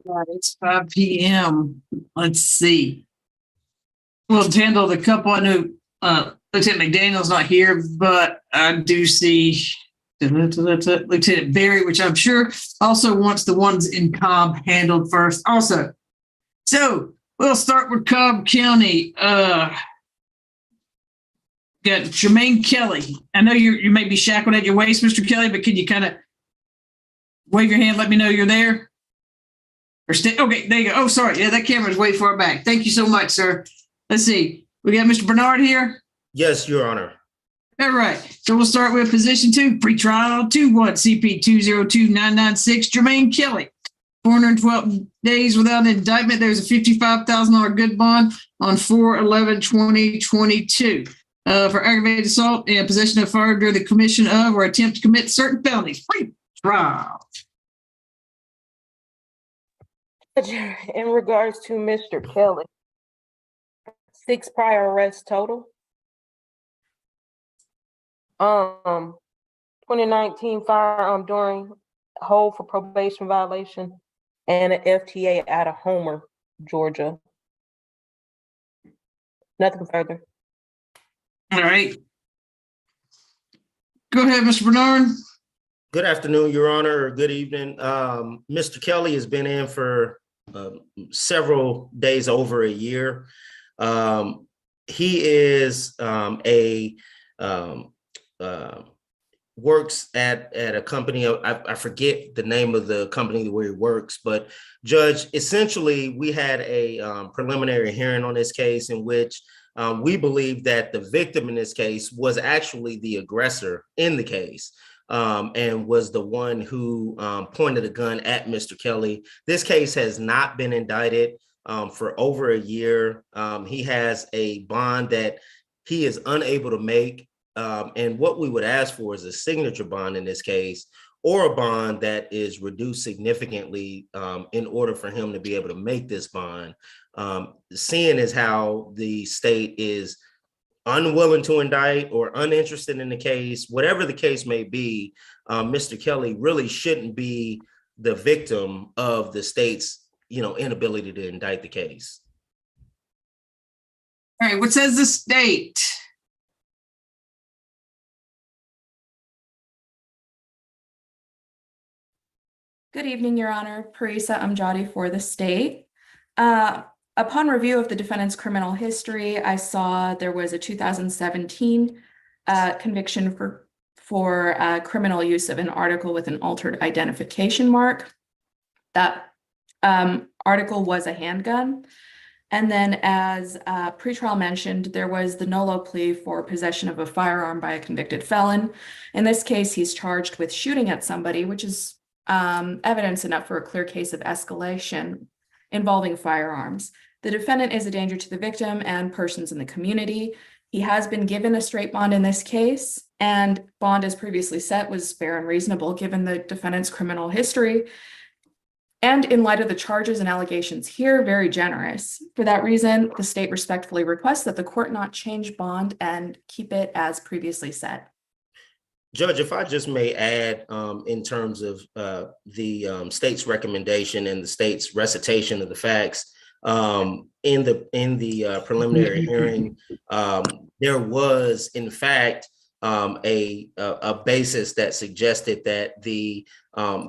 All right, it's 5 p.m. Let's see. We'll handle the couple. I know Lieutenant McDaniel's not here, but I do see Lieutenant Barry, which I'm sure also wants the ones in Cobb handled first. Also, so we'll start with Cobb County. Got Jermaine Kelly. I know you may be shackled at your waist, Mr. Kelly, but can you kind of wave your hand, let me know you're there? Or stay. Okay, there you go. Oh, sorry. Yeah, that camera's way far back. Thank you so much, sir. Let's see. We got Mr. Bernard here. Yes, Your Honor. All right. So we'll start with position 2, pretrial 2-1 CP 202996, Jermaine Kelly. 412 days without indictment. There's a $55,000 good bond on 4/11/2022 for aggravated assault and possession of fire during the commission of or attempt to commit certain felonies. Pretrial. In regards to Mr. Kelly, 6 prior arrests total. 2019 firearm during hold for probation violation and an FTA out of Homer, Georgia. Nothing further. All right. Go ahead, Mr. Bernard. Good afternoon, Your Honor, or good evening. Mr. Kelly has been in for several days, over a year. He is works at a company. I forget the name of the company where he works, but Judge, essentially, we had a preliminary hearing on this case in which we believe that the victim in this case was actually the aggressor in the case. And was the one who pointed a gun at Mr. Kelly. This case has not been indicted for over a year. He has a bond that he is unable to make. And what we would ask for is a signature bond in this case, or a bond that is reduced significantly in order for him to be able to make this bond. Seeing as how the state is unwilling to indict or uninterested in the case, whatever the case may be, Mr. Kelly really shouldn't be the victim of the state's, inability to indict the case. All right, what says the state? Good evening, Your Honor. Parisa Amjadi for the state. Upon review of the defendant's criminal history, I saw there was a 2017 conviction for criminal use of an article with an altered identification mark. That article was a handgun. And then, as pretrial mentioned, there was the nolo plea for possession of a firearm by a convicted felon. In this case, he's charged with shooting at somebody, which is evidence enough for a clear case of escalation involving firearms. The defendant is a danger to the victim and persons in the community. He has been given a straight bond in this case, and bond as previously set was fair and reasonable given the defendant's criminal history. And in light of the charges and allegations here, very generous. For that reason, the state respectfully requests that the court not change bond and keep it as previously set. Judge, if I just may add, in terms of the state's recommendation and the state's recitation of the facts, in the preliminary hearing, there was, in fact, a basis that suggested that the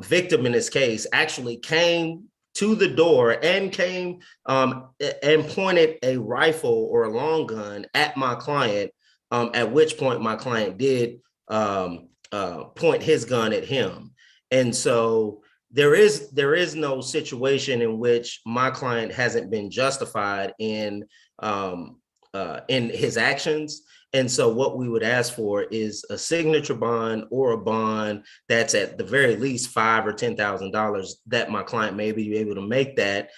victim in this case actually came to the door and came and pointed a rifle or a long gun at my client, at which point my client did point his gun at him. And so there is no situation in which my client hasn't been justified in his actions. And so what we would ask for is a signature bond or a bond that's at the very least $5,000 or $10,000 that my client may be able to make that,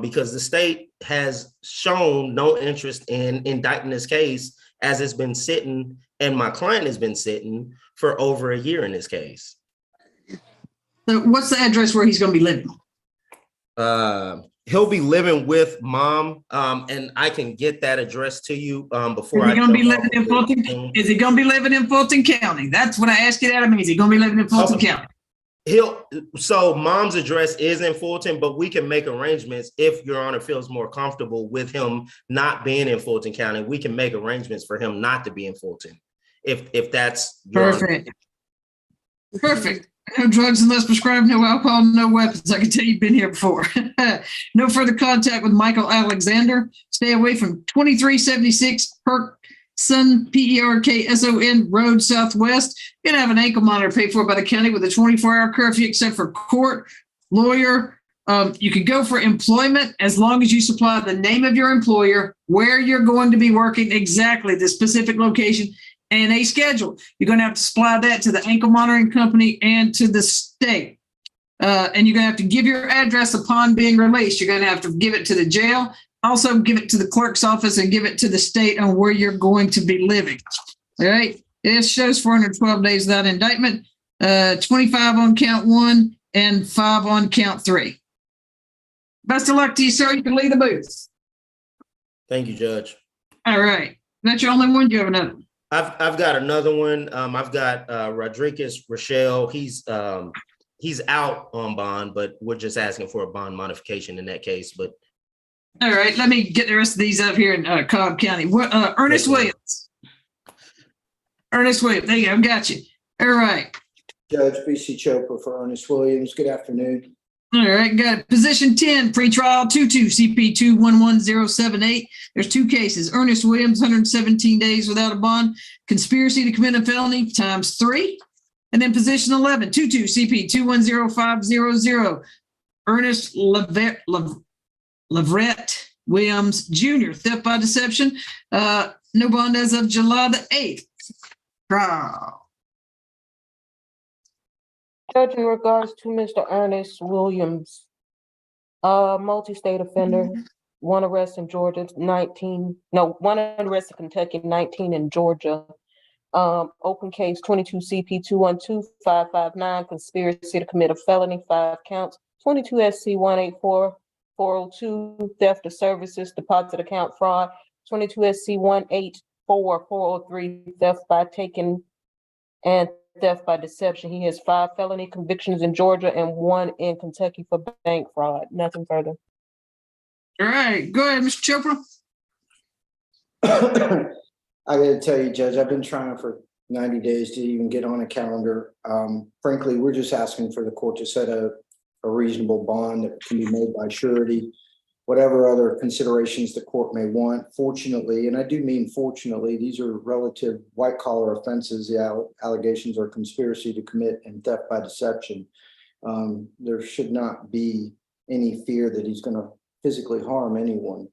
because the state has shown no interest in indicting this case as it's been sitting, and my client has been sitting for over a year in this case. So what's the address where he's going to be living? He'll be living with mom, and I can get that address to you before. Is he going to be living in Fulton? Is he going to be living in Fulton County? That's what I asked you that. I mean, is he going to be living in Fulton County? So mom's address is in Fulton, but we can make arrangements if Your Honor feels more comfortable with him not being in Fulton County. We can make arrangements for him not to be in Fulton. If that's Your Honor. Perfect. Perfect. No drugs unless prescribed, no alcohol, no weapons. I can tell you've been here before. No further contact with Michael Alexander. Stay away from 2376 Perkson, Perkson Road Southwest. You're going to have an ankle monitor paid for by the county with a 24-hour curfew except for court, lawyer. You can go for employment as long as you supply the name of your employer, where you're going to be working, exactly the specific location, and a schedule. You're going to have to supply that to the ankle monitoring company and to the state. And you're going to have to give your address upon being released. You're going to have to give it to the jail, also give it to the clerk's office, and give it to the state on where you're going to be living. All right. It shows 412 days without indictment, 25 on count 1 and 5 on count 3. Best of luck to you, sir. You can leave the booth. Thank you, Judge. All right. That's your only one? Do you have another one? I've got another one. I've got Rodriguez Rochelle. He's out on bond, but we're just asking for a bond modification in that case. But all right, let me get the rest of these up here in Cobb County. Ernest Williams. Ernest Williams. There you go. Got you. All right. Judge B.C. Chopra for Ernest Williams. Good afternoon. All right, got position 10, pretrial 22 CP 211078. There's 2 cases. Ernest Williams, 117 days without a bond. Conspiracy to commit a felony times 3. And then position 11, 22 CP 210500. Ernest Leverett Williams Jr., theft by deception. No bond as of July the 8th. Trial. Judge, in regards to Mr. Ernest Williams, multi-state offender, 1 arrest in Georgia, 1 arrest in Kentucky, 19 in Georgia. Open case 22 CP 212559, conspiracy to commit a felony, 5 counts, 22 SC 184402, theft of services, deposit account fraud, 22 SC 184403, theft by taking and theft by deception. He has 5 felony convictions in Georgia and 1 in Kentucky for bank fraud. Nothing further. All right, go ahead, Mr. I got to tell you, Judge, I've been trying for 90 days to even get on a calendar. Frankly, we're just asking for the court to set a reasonable bond that can be made by surety, whatever other considerations the court may want. Fortunately, and I do mean fortunately, these are relative white-collar offenses. The allegations are conspiracy to commit and theft by deception. There should not be any fear that he's going to physically harm anyone.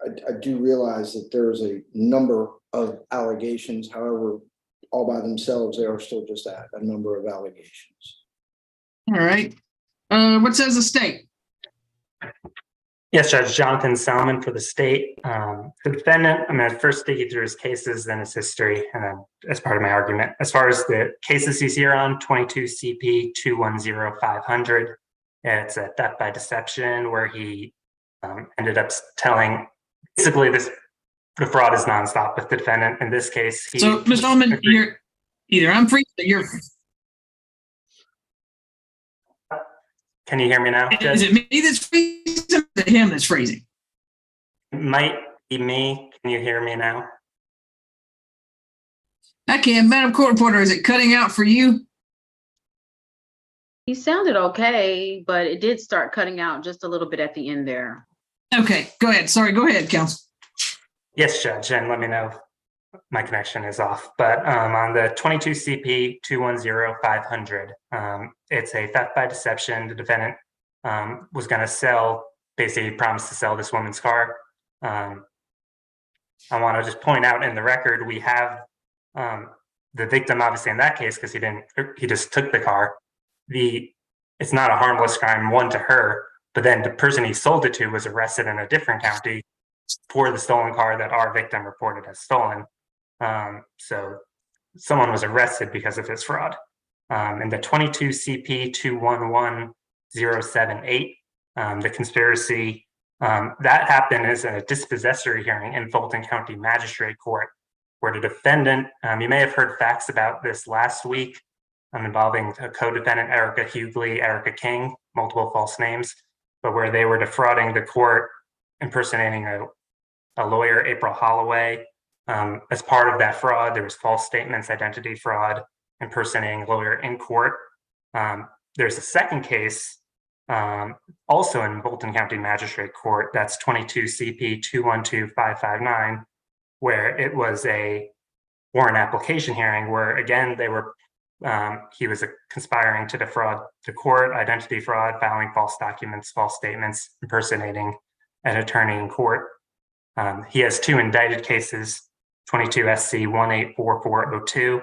I do realize that there's a number of allegations. However, all by themselves, they are still just a number of allegations. All right. What says the state? Yes, Judge. Jonathan Salmon for the state. The defendant, I'm going to first take you through his cases, then his history, and then as part of my argument. As far as the cases he's here on, 22 CP 210500, it's a theft by deception where he ended up telling, basically the fraud is nonstop with the defendant. In this case, so Mr. Ullman, you're either I'm free or you're free. Can you hear me now, Judge? Is it me that's freezing or is it him that's freezing? It might be me. Can you hear me now? I can. Madam Court Reporter, is it cutting out for you? He sounded okay, but it did start cutting out just a little bit at the end there. Okay, go ahead. Sorry, go ahead, counsel. Yes, Judge, and let me know if my connection is off. But on the 22 CP 210500, it's a theft by deception. The defendant was going to sell, basically promised to sell this woman's car. I want to just point out in the record, we have the victim, obviously in that case, because he just took the car. It's not a harmless crime, one to her, but then the person he sold it to was arrested in a different county for the stolen car that our victim reported as stolen. So someone was arrested because of his fraud. And the 22 CP 211078, the conspiracy, that happened as a dispossessory hearing in Fulton County Magistrate Court. where the defendant, you may have heard facts about this last week, involving a co-defendant, Erica Hughley, Erica King, multiple false names, but where they were defrauding the court, impersonating a lawyer, April Holloway. As part of that fraud, there was false statements, identity fraud, impersonating a lawyer in court. There's a second case, also in Fulton County Magistrate Court, that's 22 CP 212559, where it was a warrant application hearing where, again, he was conspiring to defraud the court, identity fraud, filing false documents, false statements, impersonating an attorney in court. He has 2 indicted cases, 22 SC 184402.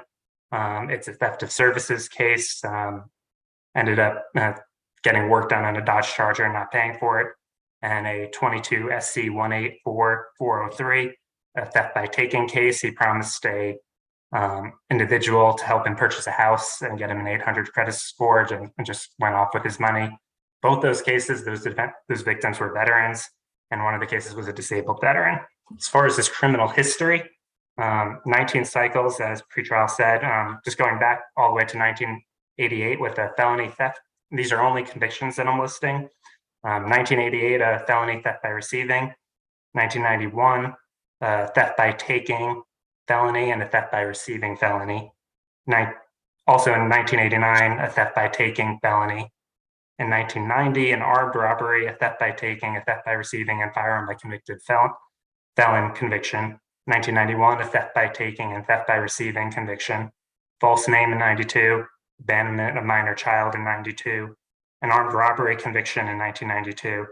It's a theft of services case. Ended up getting work done on a Dodge Charger and not paying for it. And a 22 SC 184403, a theft by taking case. He promised a individual to help him purchase a house and get him an 800 credit score, and just went off with his money. Both those cases, those victims were veterans, and one of the cases was a disabled veteran. As far as his criminal history, 19 cycles, as pretrial said, just going back all the way to 1988 with a felony theft. These are only convictions that I'm listing. 1988, a felony theft by receiving. 1991, theft by taking felony and a theft by receiving felony. Also in 1989, a theft by taking felony. In 1990, an armed robbery, a theft by taking, a theft by receiving, and firearm by convicted felon conviction. 1991, a theft by taking and theft by receiving conviction. False name in 92, abandonment of minor child in 92, an armed robbery conviction in 1992,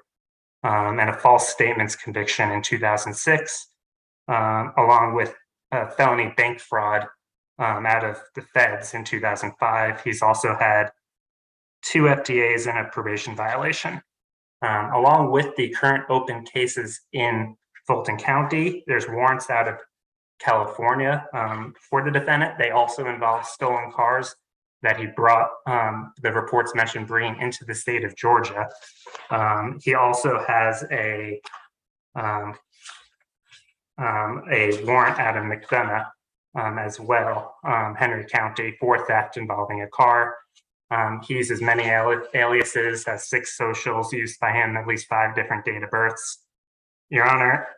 and a false statements conviction in 2006, along with a felony bank fraud out of the feds in 2005. He's also had 2 FTAs and a probation violation. Along with the current open cases in Fulton County, there's warrants out of California for the defendant. They also involve stolen cars that he brought, the reports mentioned, bringing into the state of Georgia. He also has a warrant out of McDonough as well, Henry County, for theft involving a car. He uses many aliases, has 6 socials used by him, at least 5 different date of births. Your Honor,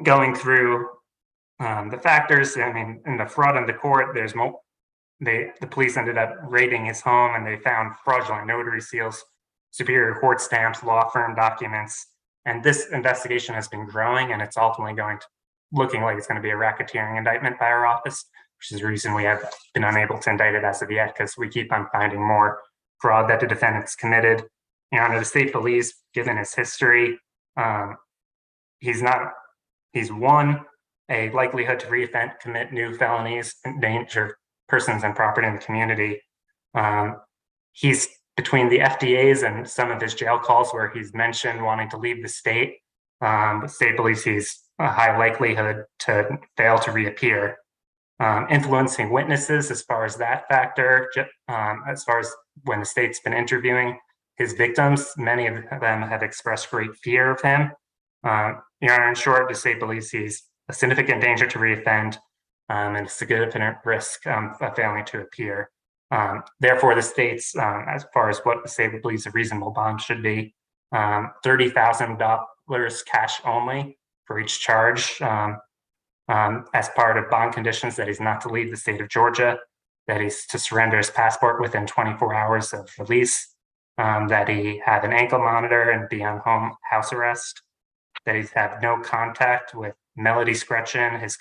going through the factors, I mean, in the fraud in the court, the police ended up raiding his home and they found fraudulent notary seals, superior court stamps, law firm documents. And this investigation has been growing, and it's ultimately looking like it's going to be a racketeering indictment by our office, which is the reason we have been unable to indict it as of yet, because we keep on finding more fraud that the defendant's committed. Your Honor, the state believes, given his history, he's won a likelihood to reoffend, commit new felonies, endanger persons and property in the community. He's between the FDAs and some of his jail calls where he's mentioned wanting to leave the state. The state believes he's a high likelihood to fail to reappear. Influencing witnesses, as far as that factor, as far as when the state's been interviewing his victims, many of them have expressed great fear of him. Your Honor, in short, the state believes he's a significant danger to reoffend and a significant risk of failing to appear. Therefore, the state's, as far as what the state believes a reasonable bond should be, $30,000 cash only for each charge, as part of bond conditions, that he's not to leave the state of Georgia, that he's to surrender his passport within 24 hours of release, that he have an ankle monitor and be on house arrest, that he's have no contact with Melody Scretchen, his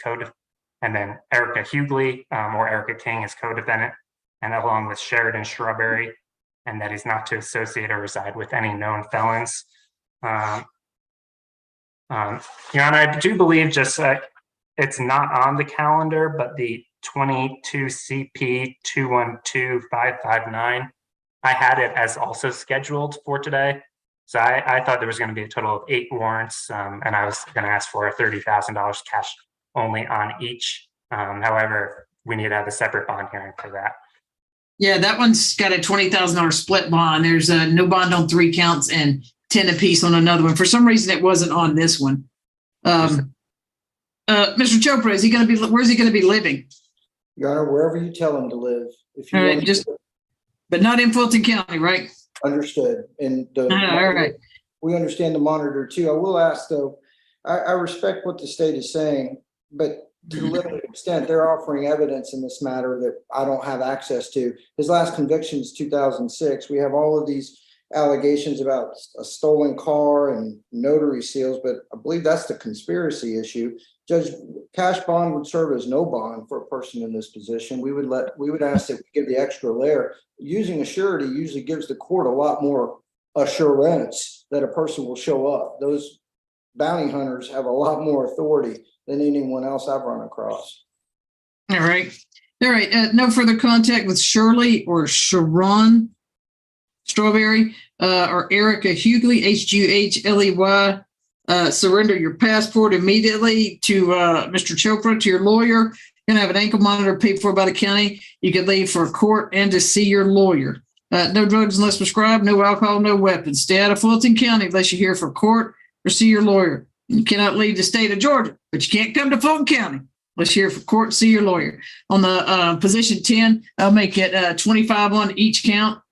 and then Erica Hughley, or Erica King, his co-defendant, and along with Sheridan Strawberry, and that he's not to associate or reside with any known felons. Your Honor, I do believe just it's not on the calendar, but the 22 CP 212559, I had it as also scheduled for today. So I thought there was going to be a total of 8 warrants, and I was going to ask for $30,000 cash only on each. However, we need to have a separate bond hearing for that. Yeah, that one's got a $20,000 split bond. There's a no bond on 3 counts and 10 apiece on another one. For some reason, it wasn't on this one. Mr. Chopra, is he going to be, where's he going to be living? Your Honor, wherever you tell him to live, if you All right, want just, but not in Fulton County, right? understood. And All right. we understand the monitor too. I will ask though, I respect what the state is saying, but to the limited extent, they're offering evidence in this matter that I don't have access to. His last conviction is 2006. We have all of these allegations about a stolen car and notary seals, but I believe that's the conspiracy issue. Judge, cash bond would serve as no bond for a person in this position. We would ask that we give the extra layer. Using a surety usually gives the court a lot more assurance that a person will show up. Those bounty hunters have a lot more authority than anyone else I've run across. All right. All right. No further contact with Shirley or Sharon Strawberry or Erica Hughley, Hugley. Surrender your passport immediately to Mr. Chopra, to your lawyer. You're gonna have an ankle monitor paid for by the county. You can leave for court and to see your lawyer. No drugs unless prescribed, no alcohol, no weapons. Stay out of Fulton County unless you're here for court or see your lawyer. You cannot leave the state of Georgia, but you can't come to Fulton County unless you're here for court, see your lawyer. On the position 10, I'll make it 25 on each count.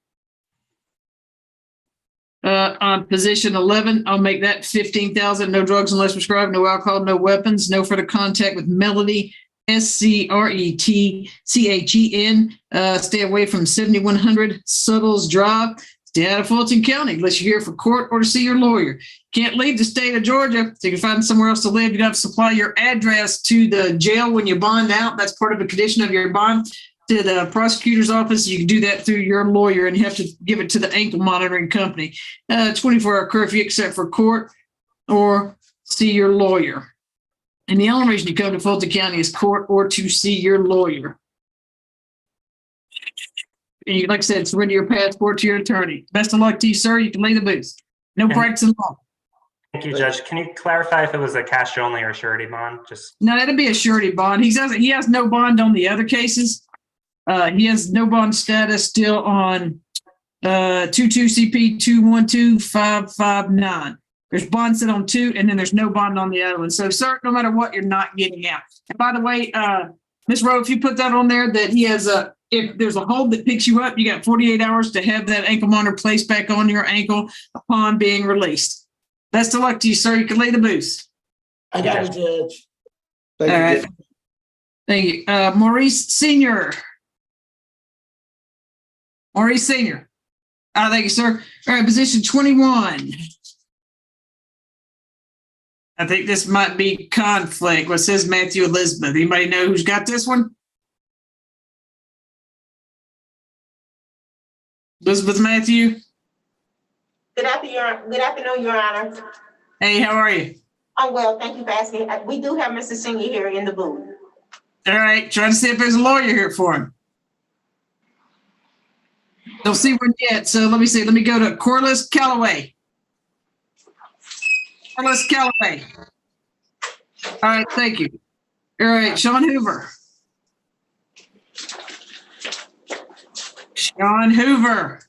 On position 11, I'll make that 15,000. No drugs unless prescribed, no alcohol, no weapons, no further contact with Melody, SCRETCHEN. Stay away from 7100 Suttles Drive. Stay out of Fulton County unless you're here for court or to see your lawyer. Can't leave the state of Georgia, so you can find somewhere else to live. You have to supply your address to the jail when you bond out. That's part of the condition of your bond. To the prosecutor's office, you can do that through your lawyer, and you have to give it to the ankle monitoring company. 24-hour curfew except for court or see your lawyer. And the only reason you come to Fulton County is court or to see your lawyer. And you, like I said, surrender your passport to your attorney. Best of luck to you, sir. You can leave the booth. No practicing law. Thank you, Judge. Can you clarify if it was a cash only or surety bond? Just No, that'd be a surety bond. He has no bond on the other cases. He has no bond status still on 22 CP 212559. There's bond set on 2, and then there's no bond on the other one. So, sir, no matter what, you're not getting out. And by the way, Ms. Rowe, if you put that on there, that he has if there's a hold that picks you up, you got 48 hours to have that ankle monitor placed back on your ankle upon being released. Best of luck to you, sir. You can leave the booth. I got it, Judge. Thank All you, right. Judge. Thank you. Maurice Senior. Maurice Senior. Thank you, sir. All right, position 21. I think this might be conflict. What says Matthew Elizabeth? Anybody know who's got this one? Elizabeth Matthew. Good afternoon, Your Honor. Hey, how are you? I'm well, thank you for asking. We do have Mr. Senior here in the booth. All right, trying to see if there's a lawyer here for him. Don't see one yet, so let me see. Let me go to Corliss Calloway. Corliss Calloway. All right, thank you. All right, Sean Hoover. Sean Hoover.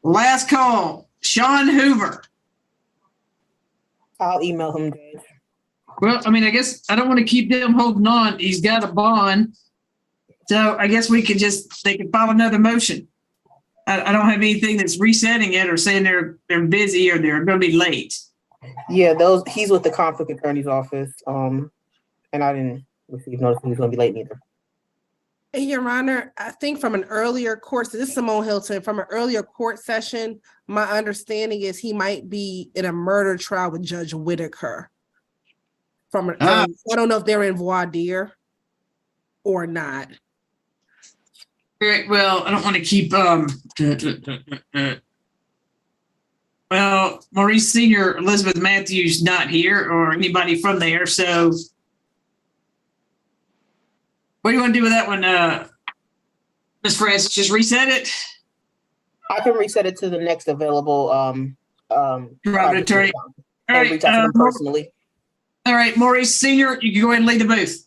Last call, Sean Hoover. I'll email him, Judge. Well, I mean, I guess I don't want to keep them holding on. He's got a bond. So I guess they can file another motion. I don't have anything that's resetting it or saying they're busy or they're going to be late. Yeah, he's with the conflict attorney's office. And I didn't receive notice he was going to be late either. Your Honor, I think from an earlier court, this is Simone Hilton, from an earlier court session, my understanding is he might be in a murder trial with Judge Whitaker. I don't know if they're in voir dire or not. All right, well, I don't want to keep well, Maurice Senior, Elizabeth Matthews not here or anybody from there, so what do you want to do with that one, Ms. Francis? Just reset it? I can reset it to the next available Private attorney. All right, reach out to them personally. All right, Maurice Senior, you can go ahead and leave the booth.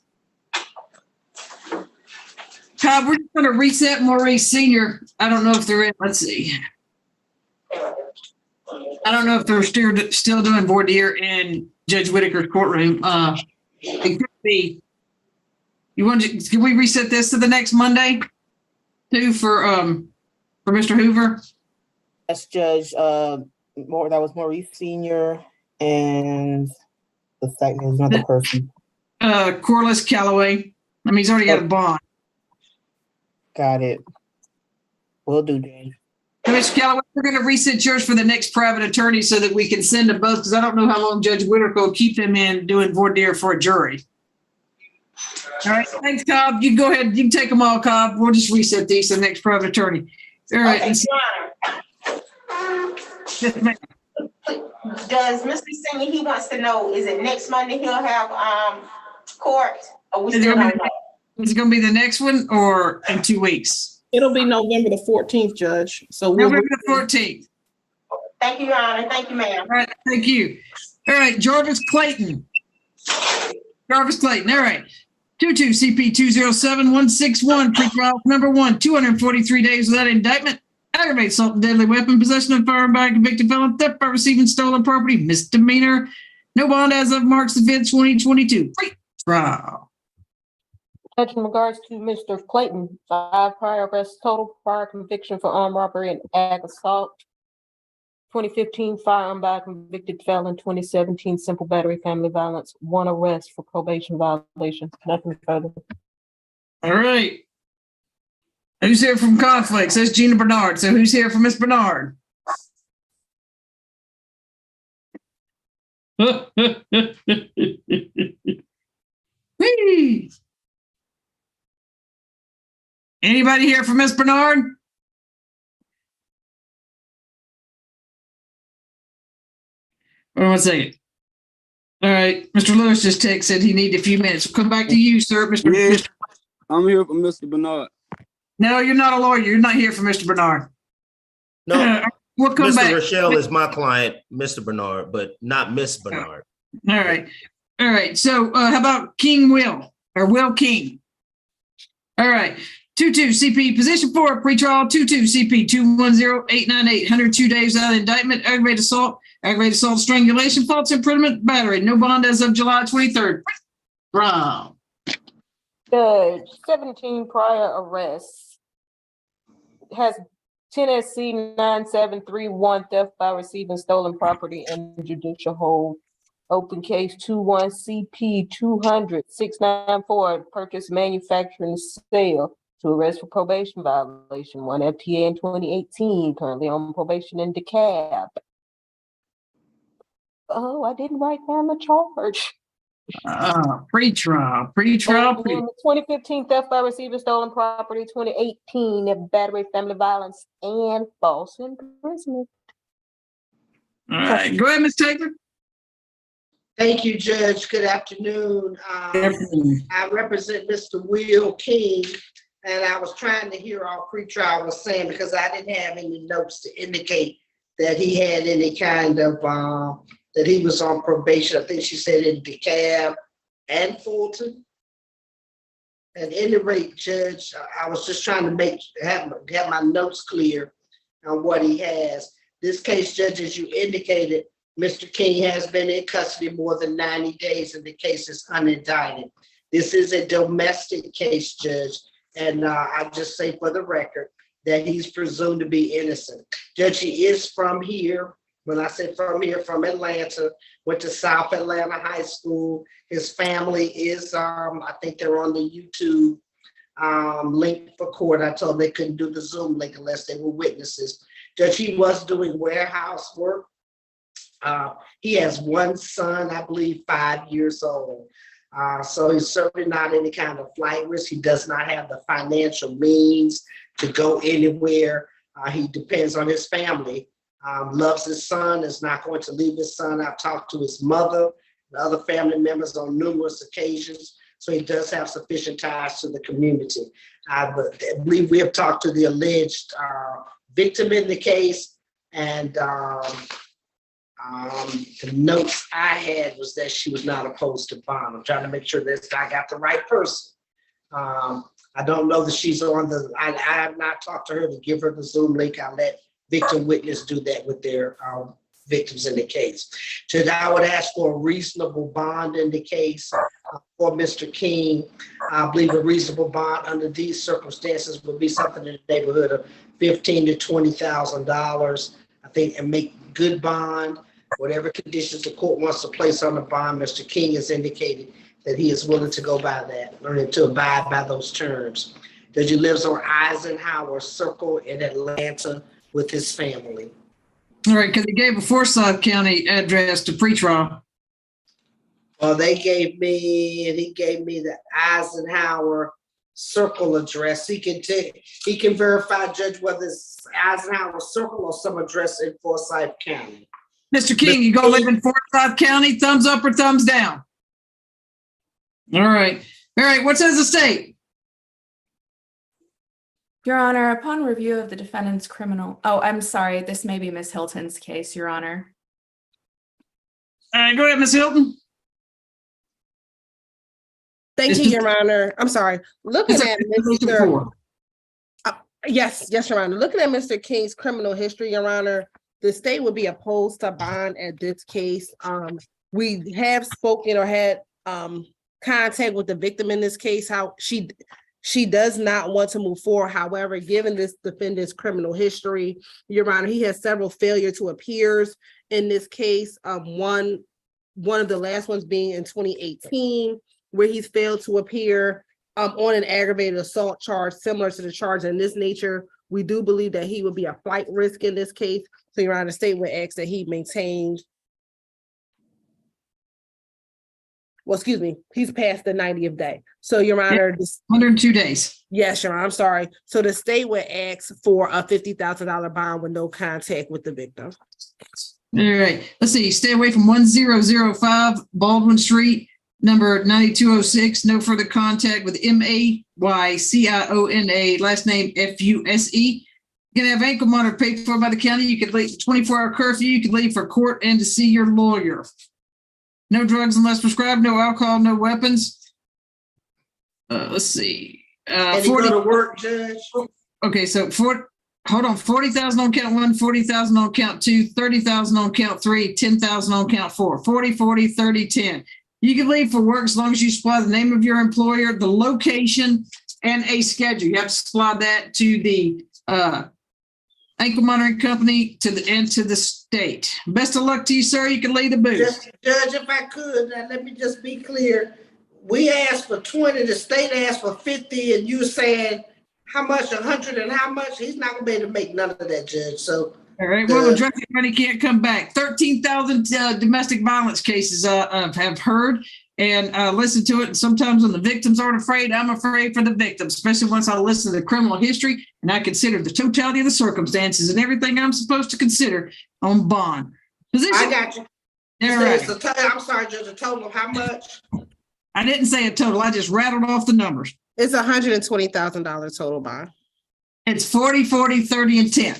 Todd, we're just going to reset Maurice Senior. I don't know if they're in. Let's see. I don't know if they're still doing voir dire, and Judge Whitaker's courtroom. It could be. Can we reset this to the next Monday too for Mr. Hoover? Yes, Judge, that was Maurice Senior and the second is another person. Corliss Calloway. I mean, he's already got a bond. Got it. Will do, Judge. Mr. Calloway, we're going to reset yours for the next private attorney so that we can send them both, because I don't know how long Judge Whitaker will keep them in doing voir dire for a jury. All right, thanks, Cobb. You go ahead. You can take them all, Cobb. We'll just reset these to the next private attorney. All right. Okay, Your Honor. Yes, ma'am. Does Mr. Senior, he wants to know, is it next Monday he'll have court? Or we still don't know? Is it going to be the next one or in 2 weeks? It'll be November the 14th, Judge. So November the 14th. Thank you, Your Honor. Thank you, ma'am. All right, thank you. All right, Jarvis Clayton. Jarvis Clayton, all right. 22 CP 207161, pretrial number 1, 243 days without indictment. Aggravated assault and deadly weapon, possession of firearm by a convicted felon, theft by receiving stolen property, misdemeanor. No bond as of March the 5th, 2022. Pretrial. Judge, in regards to Mr. Clayton, 5 prior arrests, total prior conviction for armed robbery and ag assault. 2015 firearm by a convicted felon, 2017 simple battery family violence, 1 arrest for probation violation. Nothing further. All right. Who's here from Conflicts? That's Gina Bernard. So who's here for Miss Bernard? Whee! Anybody here for Miss Bernard? Hold on 1 second. All right, Mr. Lewis just texted he needed a few minutes. We'll come back to you, sir. Yeah, I'm here for Mr. Bernard. No, you're not a lawyer. You're not here for Mr. Bernard. No, We'll come Mr. back. Rochelle is my client, Mr. Bernard, but not Miss Bernard. All right. All right. So how about King Will or Will King? All right. 22 CP position 4 pretrial 22 CP 210898 102 days without indictment, aggravated assault, strangulation, false imprisonment, battery. No bond as of July 23rd. Brown. Judge, 17 prior arrests. Has 10 SC 9731 theft by receiving stolen property and judicial hold. Open case 21 CP 200 694 purchase, manufacturing, sale to arrest for probation violation. 1 FTA in 2018, currently on probation in DeKalb. Oh, I didn't write down the charge. Pretrial. And 2015 theft by receiving stolen property, 2018 battery, family violence, and false imprisonment. All right, go ahead, Ms. Taylor. Thank you, Judge. Good afternoon. I represent Mr. Will King, and I was trying to hear all pretrial was saying because I didn't have any notes to indicate that he had any kind of that he was on probation. I think she said in DeKalb and Fulton. At any rate, Judge, I was just trying to have my notes clear on what he has. This case, Judge, as you indicated, Mr. King has been in custody more than 90 days and the case is unindicted. This is a domestic case, Judge, and I just say for the record that he's presumed to be innocent. Judge, he is from here. When I say from here, from Atlanta, went to South Atlanta High School. His family is, I think they're on the YouTube link for court. I told them they couldn't do the Zoom link unless they were witnesses. Judge, he was doing warehouse work. He has 1 son, I believe 5 years old. So he's certainly not any kind of flight risk. He does not have the financial means to go anywhere. He depends on his family. Loves his son, is not going to leave his son. I've talked to his mother and other family members on numerous occasions. So he does have sufficient ties to the community. I believe we have talked to the alleged victim in the case, and the notes I had was that she was not opposed to bond. I'm trying to make sure that I got the right person. I don't know that she's on the, I have not talked to her to give her the Zoom link. I'll let victim witness do that with their victims in the case. Judge, I would ask for a reasonable bond in the case for Mr. King. I believe a reasonable bond under these circumstances would be something in the neighborhood of $15,000 to $20,000. I think, and make good bond. Whatever conditions the court wants to place on the bond, Mr. King has indicated that he is willing to go by that, or to abide by those terms. Judge, he lives on Eisenhower Circle in Atlanta with his family. All right, because he gave a Forsyth County address to pretrial. Well, he gave me the Eisenhower Circle address. He can verify, Judge, whether it's Eisenhower Circle or some address in Forsyth County. Mr. King, you gonna live in Forsyth County? Thumbs up or thumbs down? All right. All right, what says the state? Your Honor, upon review of the defendant's criminal, oh, I'm sorry, this may be Ms. Hilton's case, Your Honor. All right, go ahead, Ms. Hilton. Thank you, Your Honor. I'm sorry. Looking at Mr. Yes, Your Honor. Looking at Mr. King's criminal history, Your Honor, the state would be opposed to bond at this case. We have spoken or had contact with the victim in this case, how she does not want to move forward. However, given this defendant's criminal history, Your Honor, he has several failure to appears in this case. One of the last ones being in 2018, where he's failed to appear on an aggravated assault charge similar to the charge in this nature. We do believe that he would be a flight risk in this case. So Your Honor, the state would ask that he maintains. Well, excuse me, he's past the 90th day. So Your Honor, 102 days. Yes, Your Honor, I'm sorry. So the state would ask for a $50,000 bond with no contact with the victim. All right, let's see, stay away from 1005 Baldwin Street, number 9206, no further contact with Mayciona, last name Fuse. You can have ankle monitor paid for by the county. You could leave 24-hour curfew. You could leave for court and to see your lawyer. No drugs unless prescribed, no alcohol, no weapons. Let's see. And he go to work, Judge? Okay, so hold on, 40,000 on count one, 40,000 on count two, 30,000 on count three, 10,000 on count four, 40, 40, 30, 10. You can leave for work as long as you supply the name of your employer, the location, and a schedule. You have to supply that to the ankle monitoring company and to the state. Best of luck to you, sir. You can lead the booth. Judge, if I could, now let me just be clear. We asked for 20, the state asked for 50, and you saying how much, 100 and how much? He's not gonna be able to make none of that, Judge, so. All right, well, the drug money can't come back. 13,000 domestic violence cases have heard and listened to it. And sometimes when the victims aren't afraid, I'm afraid for the victims, especially once I listen to the criminal history and I consider the totality of the circumstances and everything I'm supposed to consider on bond. I got you. All right. I'm sorry, Judge, a total of how much? I didn't say a total. I just rattled off the numbers. It's $120,000 total bond. It's 40, 40, 30, and 10.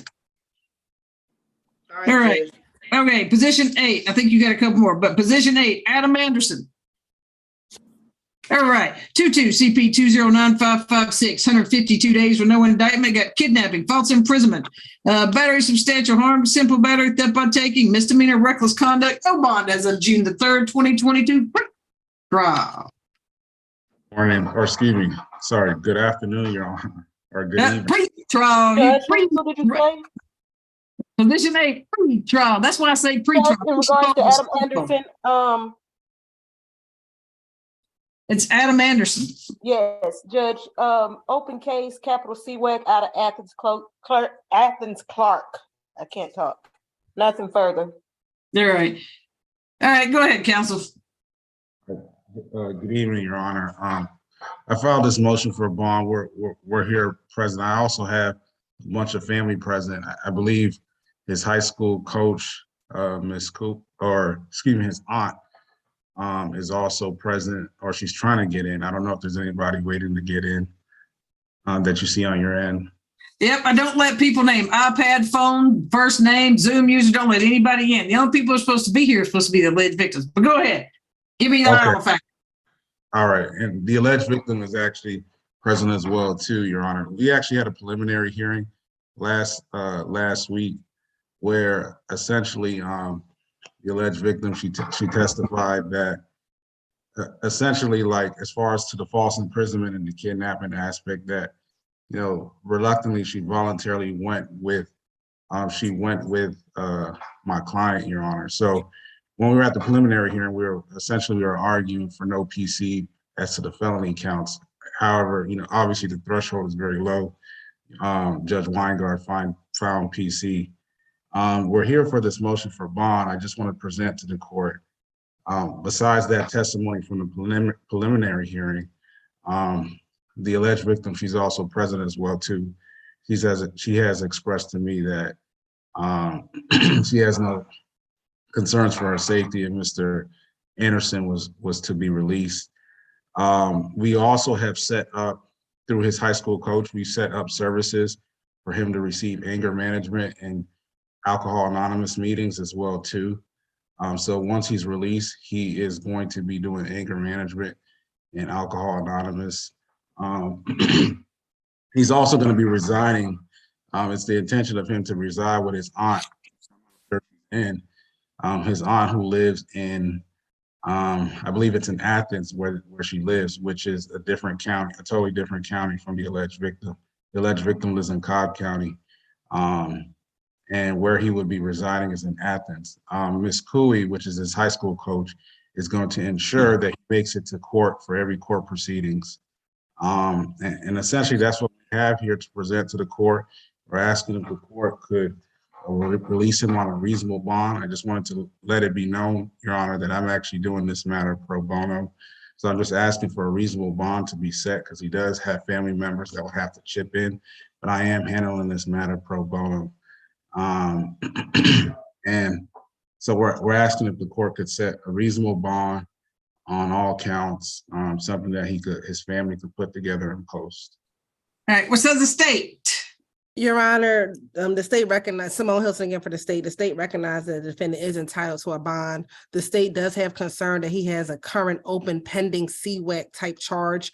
All right. Okay, position 8. I think you got a couple more, but position 8, Adam Anderson. All right, 22 CP 2095556, 152 days with no indictment. Got kidnapping, false imprisonment, battery, substantial harm, simple battery, theft by taking, misdemeanor, reckless conduct. No bond as of June the 3rd, 2022. Trial. Morning, or excuse me, sorry. Good afternoon, Your Honor, or good evening. Pre-trial. Position 8, pre-trial. That's why I say pre-trial. In regards to Adam Anderson, it's Adam Anderson. yes, Judge, open case, capital C-WAC out of Athens Clark. I can't talk. Nothing further. All right. All right, go ahead, counsel. Good evening, Your Honor. I filed this motion for a bond. We're here present. I also have a bunch of family present. I believe his high school coach, Miss Coop, or excuse me, his aunt, is also present, or she's trying to get in. I don't know if there's anybody waiting to get in that you see on your end. Yep, I don't let people name iPad, phone, first name, Zoom user. Don't let anybody in. The only people who are supposed to be here are supposed to be the alleged victims. But go ahead, give me the final fact. All right, and the alleged victim is actually present as well, too, Your Honor. We actually had a preliminary hearing last week where essentially the alleged victim, she testified that essentially, like, as far as to the false imprisonment and the kidnapping aspect, that, you know, reluctantly she voluntarily went with my client, Your Honor. So when we were at the preliminary hearing, we were arguing for no PC as to the felony counts. However, you know, obviously the threshold is very low. Judge Weingart found PC. We're here for this motion for bond. I just want to present to the court, besides that testimony from the preliminary hearing, the alleged victim, she's also present as well too. She has expressed to me that she has no concerns for her safety if Mr. Anderson was to be released. We also have set up, through his high school coach, we set up services for him to receive anger management and Alcohol Anonymous meetings as well too. So once he's released, he is going to be doing anger management and Alcohol Anonymous. He's also going to be residing. It's the intention of him to reside with his aunt, and his aunt who lives in, I believe it's in Athens where she lives, which is a different county, a totally different county from the alleged victim. The alleged victim lives in Cobb County, and where he would be residing is in Athens. Ms. Cooey, which is his high school coach, is going to ensure that he makes it to court for every court proceedings. And essentially that's what we have here to present to the court. We're asking if the court could release him on a reasonable bond. I just wanted to let it be known, Your Honor, that I'm actually doing this matter pro bono. So I'm just asking for a reasonable bond to be set, because he does have family members that will have to chip in, but I am handling this matter pro bono. And so we're asking if the court could set a reasonable bond on all counts, something that his family could put together and post. All right, what says the state? Your Honor, the state recognized, Simone Hilton again for the state recognized that the defendant is entitled to a bond. The state does have concern that he has a current open pending CWEC type charge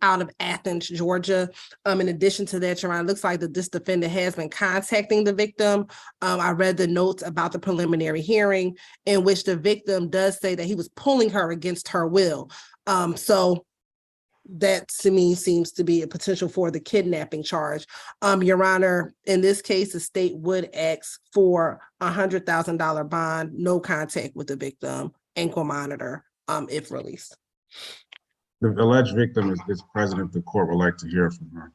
out of Athens, Georgia. In addition to that, Your Honor, it looks like that this defendant has been contacting the victim. I read the notes about the preliminary hearing in which the victim does say that he was pulling her against her will. So that to me seems to be a potential for the kidnapping charge. Your Honor, in this case, the state would ask for $100,000 bond, no contact with the victim, ankle monitor, if released. The alleged victim is present if the court would like to hear from her.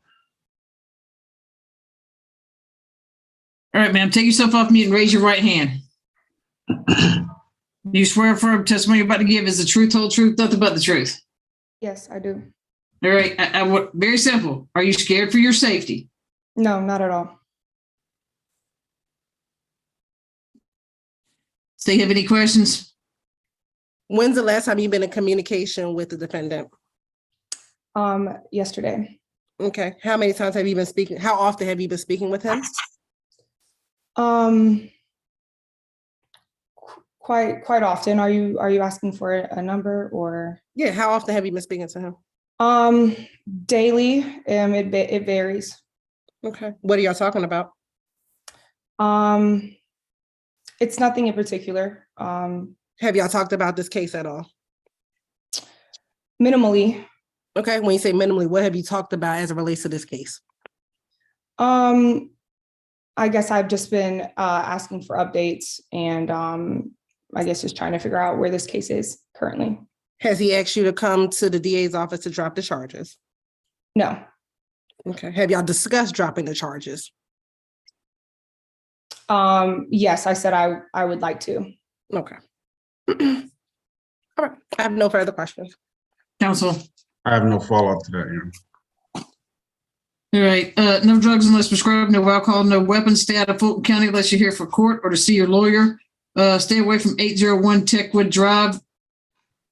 All right, ma'am, take yourself off mute and raise your right hand. You swear affirm testimony you're about to give is the truth, whole truth, nothing but the truth. Yes, I do. All right, very simple. Are you scared for your safety? No, not at all. Do you have any questions? When's the last time you've been in communication with the defendant? Yesterday. Okay. How many times have you been speaking? How often have you been speaking with him? Quite often. Are you asking for a number or? Yeah. How often have you been speaking to him? Daily. It varies. Okay. What are y'all talking about? It's nothing in particular. Have y'all talked about this case at all? Minimally. Okay. When you say minimally, what have you talked about as it relates to this case? I guess I've just been asking for updates and I guess just trying to figure out where this case is currently. Has he asked you to come to the DA's office to drop the charges? No. Okay. Have y'all discussed dropping the charges? Yes, I said I would like to. Okay. All right. I have no further questions. Counsel. I have no follow-up to that, Aaron. All right, no drugs unless prescribed, no alcohol, no weapons. Stay out of Fulton County unless you're here for court or to see your lawyer. Stay away from 801 Techwood Drive.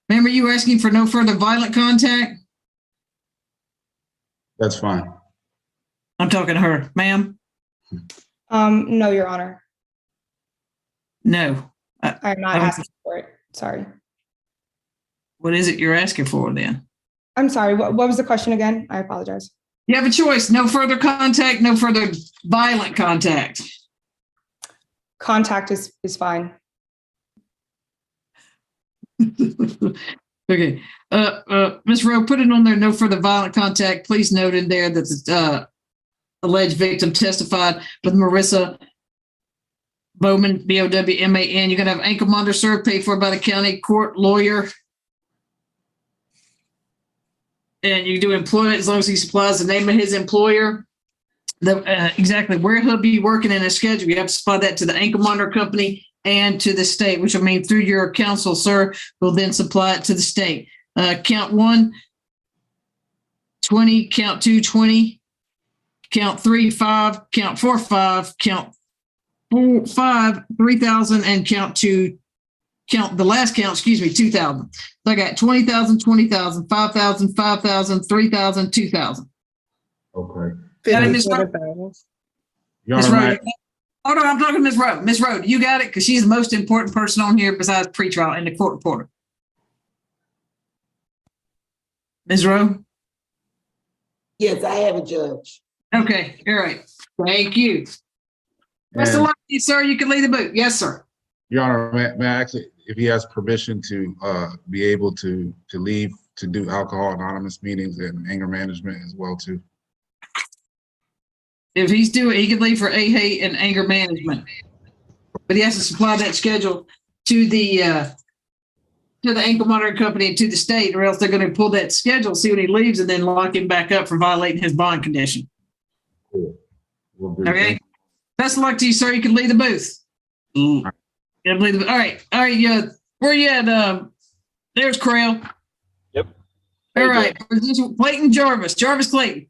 Remember, you asking for no further violent contact? That's fine. I'm talking to her, ma'am. No, Your Honor. No. I'm not asking for it. Sorry. What is it you're asking for then? I'm sorry. What was the question again? I apologize. You have a choice. No further contact, no further violent contact. Contact is fine. Okay, Ms. Rowe, put it on there, no further violent contact. Please note in there that the alleged victim testified with Marissa Bowman, Bowman. You're gonna have ankle monitor served, paid for by the county court lawyer. And you do employment as long as he supplies the name of his employer. Exactly where he'll be working in his schedule. You have to supply that to the ankle monitor company and to the state, which I mean through your counsel, sir, will then supply it to the state. Count 1, 20, count 2, 20, count 3, 5, count 4, 5, count 4, 5, 3,000, and count the last count, 2,000. So I got 20,000, 20,000, 5,000, 5,000, 3,000, 2,000. Okay. Got it, Ms. Rowe? Ms. Rowe, hold on, I'm talking to Ms. Rowe. Ms. Rowe, you got it? Because she's the most important person on here besides pretrial and the court reporter. Ms. Rowe? Yes, I have a judge. Okay, all right. Thank you. Best of luck to you, sir. You can lead the boot. Yes, sir. Your Honor, may I ask if he has permission to be able to leave to do Alcohol Anonymous meetings and anger management as well too? If he's doing, he can leave for AHA and anger management, but he has to supply that schedule to the ankle monitoring company and to the state, or else they're going to pull that schedule, see when he leaves, and then lock him back up for violating his bond condition. Cool. We'll do. Okay. Best of luck to you, sir. You can leave the booth. All right. Yeah. Where you at? There's Crail. Yep. All right. Position Clayton Jarvis. Jarvis Clayton.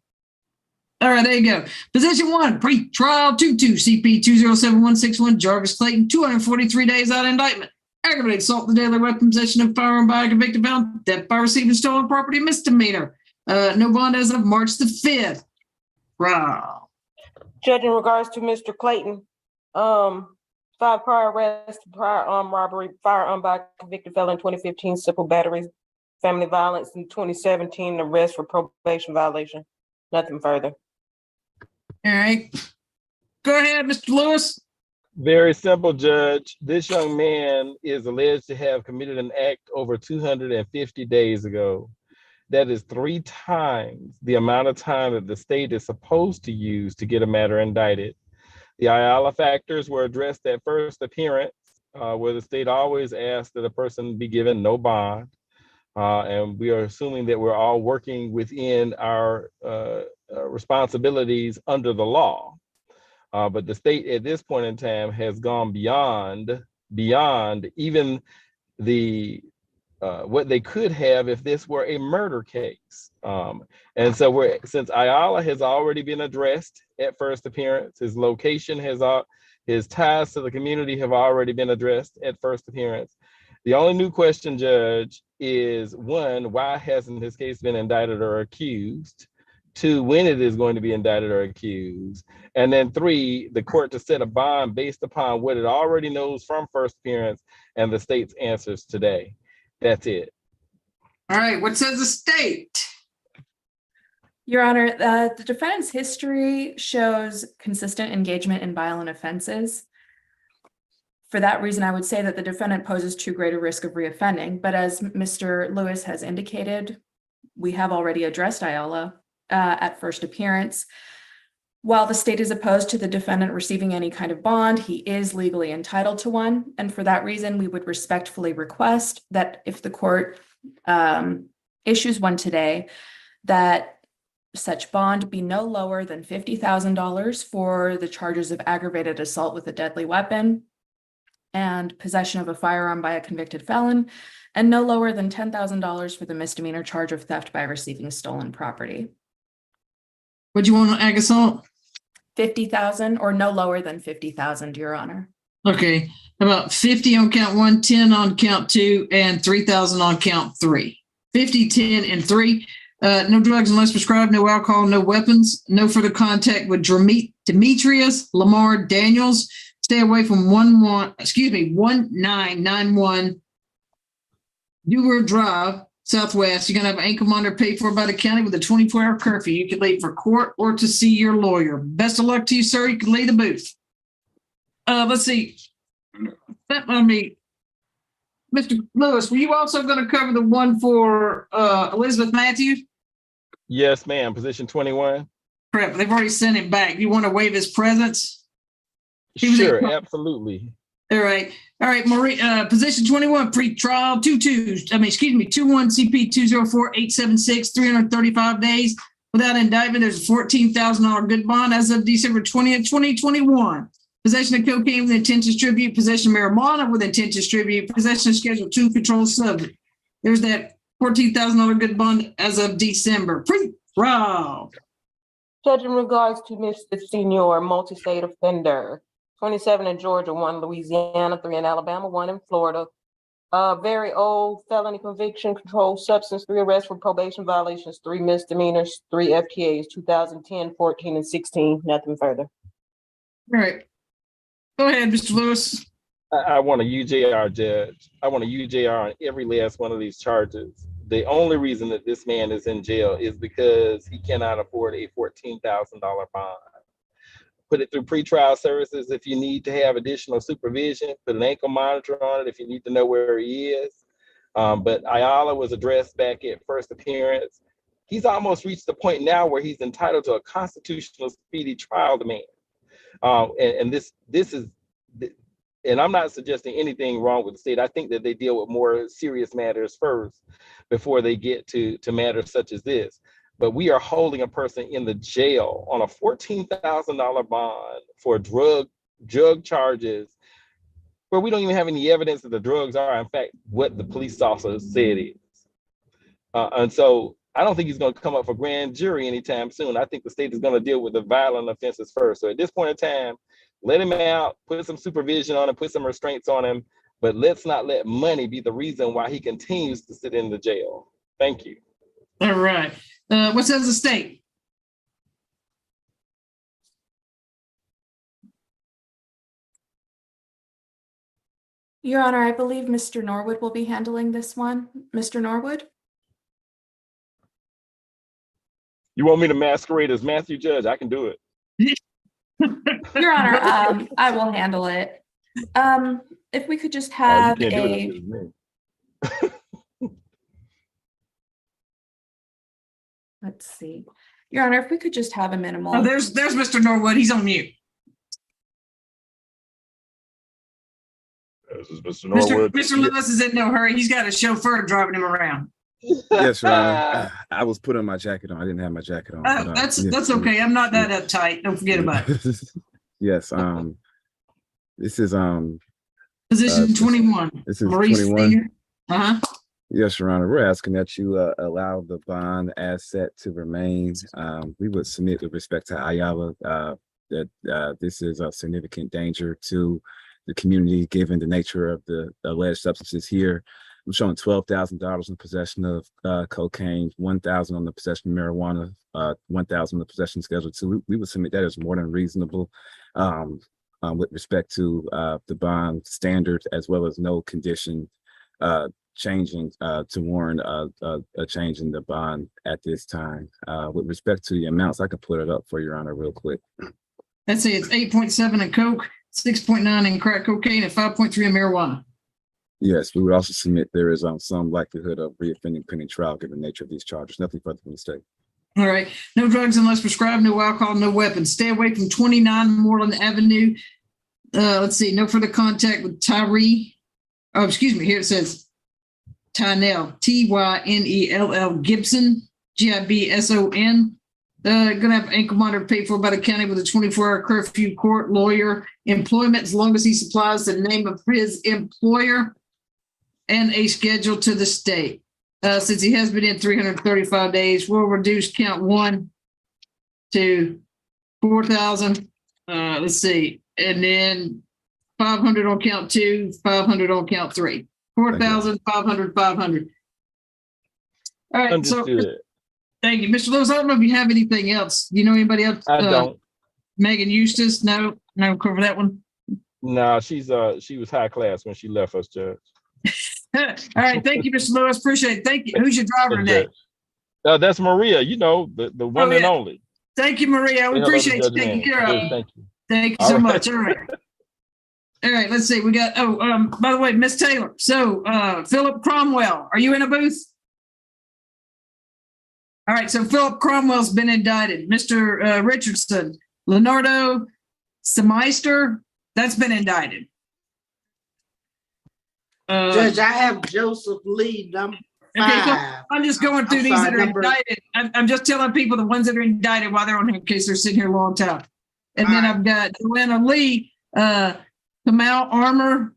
All right, there you go. Position 1, pre-trial 2-2, CP 207161, Jarvis Clayton, 243 days out of indictment. Aggravated assault with deadly weapon, possession of firearm by a convicted felon, theft by receiving stolen property, misdemeanor. No bond as of March the 5th. Wow. Judge, in regards to Mr. Clayton, 5 prior arrests, prior armed robbery, firearm by a convicted felon, 2015 simple battery, family violence, in 2017 arrest for probation violation. Nothing further. All right. Go ahead, Mr. Lewis. Very simple, Judge. This young man is alleged to have committed an act over 250 days ago. That is 3 times the amount of time that the state is supposed to use to get a matter indicted. The Ayala factors were addressed at first appearance, where the state always asks that a person be given no bond. And we are assuming that we're all working within our responsibilities under the law. But the state at this point in time has gone beyond even the what they could have if this were a murder case. And so since Ayala has already been addressed at first appearance, his location his ties to the community have already been addressed at first appearance. The only new question, Judge, is 1, why hasn't his case been indicted or accused? 2, when it is going to be indicted or accused? And then 3, the court to set a bond based upon what it already knows from first appearance and the state's answers today. That's it. All right. What says the state? Your Honor, the defendant's history shows consistent engagement in violent offenses. For that reason, I would say that the defendant poses too great a risk of reoffending. But as Mr. Lewis has indicated, we have already addressed Ayala at first appearance. While the state is opposed to the defendant receiving any kind of bond, he is legally entitled to one. And for that reason, we would respectfully request that if the court issues one today, that such bond be no lower than $50,000 for the charges of aggravated assault with a deadly weapon and possession of a firearm by a convicted felon, and no lower than $10,000 for the misdemeanor charge of theft by receiving stolen property. What do you want on ag assault? 50,000 or no lower than 50,000, Your Honor. Okay. How about 50 on count 1, 10 on count 2, and 3,000 on count 3? 50, 10, and 3. No drugs unless prescribed, no alcohol, no weapons, no further contact with Demetrius Lamar Daniels. Stay away from 1991 Dewar Drive, Southwest. You're going to have an ankle monitor paid for by the county with a 24-hour curfew. You can leave for court or to see your lawyer. Best of luck to you, sir. You can leave the booth. let's see. Let me, Mr. Lewis, were you also going to cover the one for Elizabeth Matthews? Yes, ma'am. Position 21. Correct. They've already sent him back. You want to waive his presence? He was Sure, in- absolutely. All right. All right, Marie, position 21, pre-trial, 21 CP 204-876, 335 days without indictment. There's a $14,000 good bond as of December 20th, 2021. Possession of cocaine with intent to distribute, possession of marijuana with intent to distribute, possession of Schedule 2 controlled substance. There's that $14,000 good bond as of December. Pre-trial. Judge, in regards to Mr. Senior, multi-state offender, 27 in Georgia, 1 in Louisiana, 3 in Alabama, 1 in Florida. Very old felony conviction, controlled substance, 3 arrests for probation violations, 3 misdemeanors, 3 FTAs, 2010, 14, and 16. Nothing further. All right. Go ahead, Mr. Lewis. I want a UJR, Judge. I want a UJR on every last one of these charges. The only reason that this man is in jail is because he cannot afford a $14,000 bond. Put it through pretrial services if you need to have additional supervision. Put an ankle monitor on it if you need to know where he is. But Ayala was addressed back at first appearance. He's almost reached the point now where he's entitled to a constitutional speedy trial demand. And this is, and I'm not suggesting anything wrong with the state. I think that they deal with more serious matters first before they get to matters such as this. But we are holding a person in the jail on a $14,000 bond for drug charges where we don't even have any evidence that the drugs are, in fact, what the police officer said is. And so I don't think he's going to come up for grand jury anytime soon. I think the state is going to deal with the violent offenses first. So at this point in time, let him out, put some supervision on him, put some restraints on him, but let's not let money be the reason why he continues to sit in the jail. Thank you. All right. What says the state? Your Honor, I believe Mr. Norwood will be handling this one. Mr. Norwood? You want me to masquerade as Matthew, Judge? I can do it. Your Honor, I will handle it. If we could just have you can't do it as good as me. Let's see. Your Honor, if we could just have a minimal. Oh, there's Mr. Norwood. He's on mute. This is Mr. Norwood. Mr. Lewis is in no hurry. He's got a chauffeur driving him around. Yes, Your Honor. I was putting my jacket on. I didn't have my jacket on. But, that's okay. I'm not that uptight. Don't forget about it. Yes. This is position 21. This is Maurice 21. Senior. Uh-huh. Yes, Your Honor. We're asking that you allow the bond asset to remain. We would submit with respect to Ayala that this is a significant danger to the community, given the nature of the alleged substances here. I'm showing $12,000 in possession of cocaine, $1,000 on the possession of marijuana, $1,000 on the possession Schedule 2. We would submit that as more than reasonable with respect to the bond standards, as well as no condition changing to warrant a change in the bond at this time. With respect to the amounts, I can put it up for Your Honor real quick. Let's say it's 8.7 in coke, 6.9 in crack cocaine, and 5.3 in marijuana. Yes, we would also submit there is some likelihood of reoffending pending trial given the nature of these charges. Nothing further from the state. All right. No drugs unless prescribed, no alcohol, no weapons. Stay away from 29 Moreland Avenue. Let's see. No further contact with Tyree. Oh, excuse me. Here it says Tynell, Tynell Gibson, Gibson. Gonna have ankle monitor paid for by the county with a 24-hour curfew, court, lawyer, employment, as long as he supplies the name of his employer and a schedule to the state. Since he has been in 335 days, we'll reduce count 1 to 4,000. Let's see. And then 500 on count 2, 500 on count 3. 4,000, 500, 500. All right. Understood. So thank you, Mr. Lewis. I don't know if you have anything else. Do you know anybody else? I don't. Megan Eustace? No, cover that one. No, she was high class when she left us, Judge. All right, thank you, Mr. Lewis. Appreciate it. Thank you. Who's your driver today? That's Maria. You know, the one and only. Thank you, Maria. We appreciate you taking care of it. Thank you. Thank you so much. All right. All right, let's see. We got, by the way, Miss Taylor. So Philip Cromwell, are you in a booth? All right, so Philip Cromwell's been indicted. Mr. Richardson, Leonardo Semeister, that's been indicted. Judge, I have Joseph Lee, number 5. Okay, so I'm just going through these that are number- indicted. I'm just telling people the ones that are indicted while they're on here in case they're sitting here a long time. And then I've got Joanna Lee, Kamal Armour.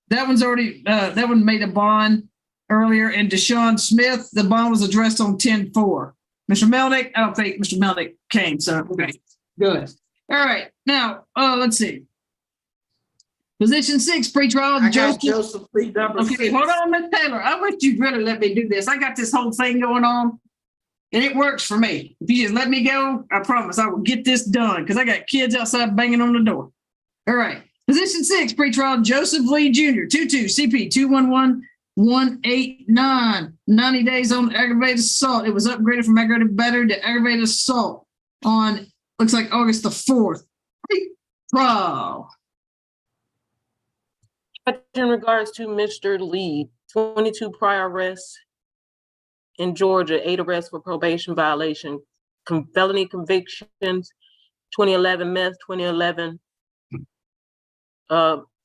That one's already, that one made a bond earlier. And Deshaun Smith, the bond was addressed on 10-4. Mr. Melnick, I don't think Mr. Melnick came, so okay, good. All right, now, let's see. Position 6, pretrial. I got Joseph Lee, number 6. Okay, hold on, Miss Taylor. I wish you'd really let me do this. I got this whole thing going on, and it works for me. If you just let me go, I promise I will get this done because I got kids outside banging on the door. All right. Position 6, pretrial. Joseph Lee Jr., 22 CP 211189. 90 days on aggravated assault. It was upgraded from aggravated battery to aggravated assault on, looks like August the 4th. Pretrial. In regards to Mr. Lee, 22 prior arrests in Georgia, 8 arrests for probation violation, felony convictions, 2011 meth, 2011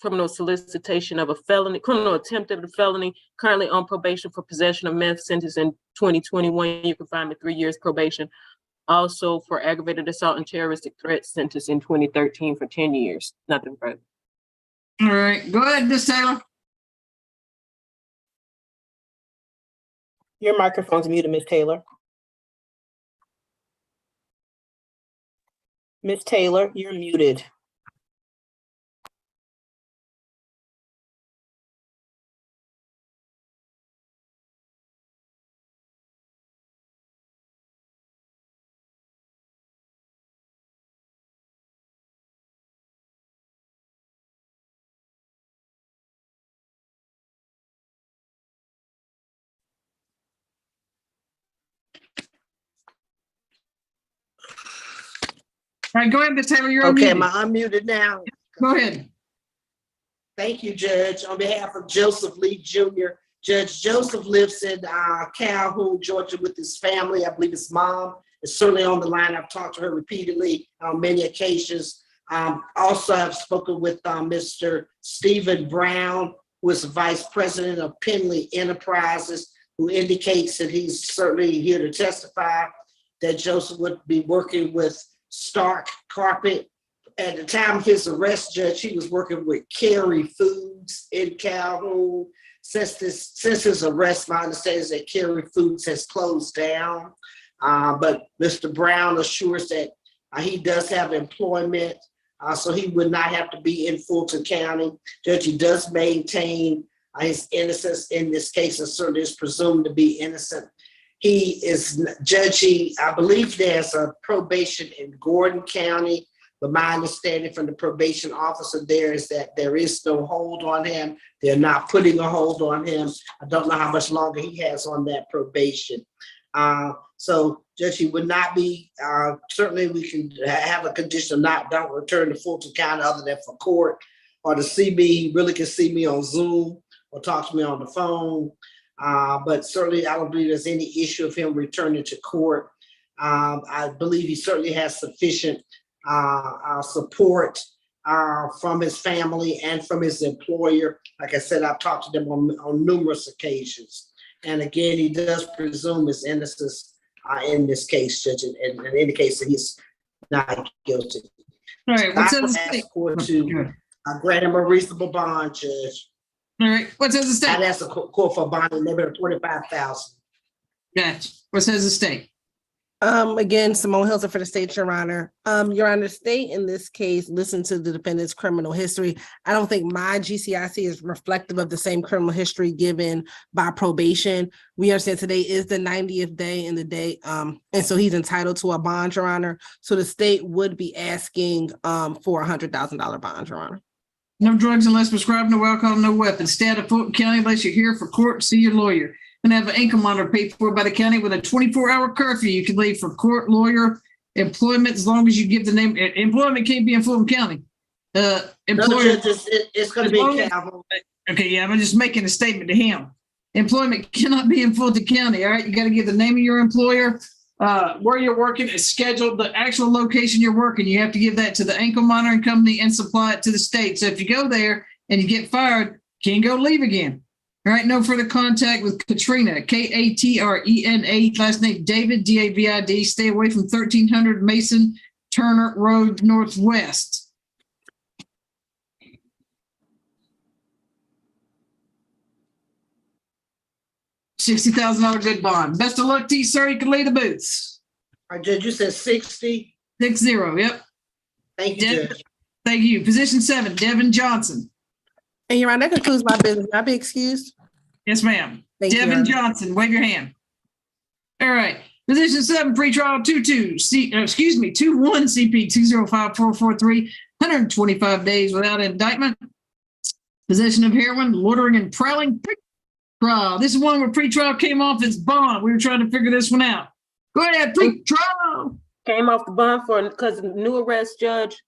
criminal solicitation of a felony, criminal attempt of a felony, currently on probation for possession of meth, sentence in 2021, you can find me 3 years probation. Also for aggravated assault and terroristic threat, sentence in 2013 for 10 years, nothing further. All right, go ahead, Miss Taylor. Your microphone's muted, Miss Taylor. Miss Taylor, you're muted. All right, go ahead, Miss Taylor. You're Okay, unmuted. am I unmuted now? Go ahead. Thank you, Judge. On behalf of Joseph Lee Jr., Judge Joseph lives in Calhoun, Georgia with his family. I believe his mom is certainly on the line. I've talked to her repeatedly on many occasions. Also, I've spoken with Mr. Stephen Brown, who is the Vice President of Penley Enterprises, who indicates that he's certainly here to testify that Joseph would be working with Stark Carpet. At the time of his arrest, Judge, he was working with Carey Foods in Calhoun. Since his arrest, my understanding is that Carey Foods has closed down. But Mr. Brown assures that he does have employment, so he would not have to be in Fulton County. Judge, he does maintain his innocence in this case, and certainly is presumed to be innocent. He is judging, I believe there's a probation in Gordon County, but my understanding from the probation officer there is that there is no hold on him. They're not putting a hold on him. I don't know how much longer he has on that probation. So Judge, he would not be, certainly we can have a condition of don't return to Fulton County other than for court, or to see me. He really can see me on Zoom or talk to me on the phone. But certainly I don't believe there's any issue of him returning to court. I believe he certainly has sufficient support from his family and from his employer. Like I said, I've talked to them on numerous occasions. And again, he does presume his innocence in this case, Judge, and indicates that he's not guilty. All right, I would ask court to grant him a reasonable bond, Judge. All right, what says the state? I'd ask the court for a bond in the neighborhood of $25,000. Gotcha. What says the state? Again, Simone Hilton for the state, Your Honor. Your Honor, state in this case, listen to the defendant's criminal history. I don't think my GCIC is reflective of the same criminal history given by probation. We understand today is the 90th day in the day, and so he's entitled to a bond, Your Honor. So the state would be asking for a $100,000 bond, Your Honor. No drugs unless prescribed, no alcohol, no weapons. Stay out of Fulton County unless you're here for court, see your lawyer. And have an income monitor paid for by the county with a 24-hour curfew. You can leave for court, lawyer, employment, as long as you give the name. Employment can't be in Fulton County. No, Employer. Judge, it's gonna be Calhoun. Okay, yeah, I'm just making a statement to him. Employment cannot be in Fulton County, all right? You got to give the name of your employer, where you're working, is scheduled, the actual location you're working. You have to give that to the ankle monitoring company and supply it to the state. So if you go there and you get fired, can't go leave again. All right, no further contact with Katrina, Katrena, last name David, David. Stay away from 1300 Mason Turner Road Northwest. $60,000 good bond. Best of luck to you, sir. You can leave the booths. All right, Judge, you said 60? 60, yep. Thank you, Devin, Judge. thank you. Position 7, Devin Johnson. And Your Honor, that concludes my business. May I be excused? Yes, ma'am. Thank you, Your Devin Honor. Johnson, wave your hand. All right. Position 7, pretrial 21 CP 205-443, 125 days without indictment. Possession of heroin, loitering and prowling. Pretrial. This is one where pretrial came off its bond. We were trying to figure this one out. Go ahead, pretrial. Came off the bond because new arrest, Judge.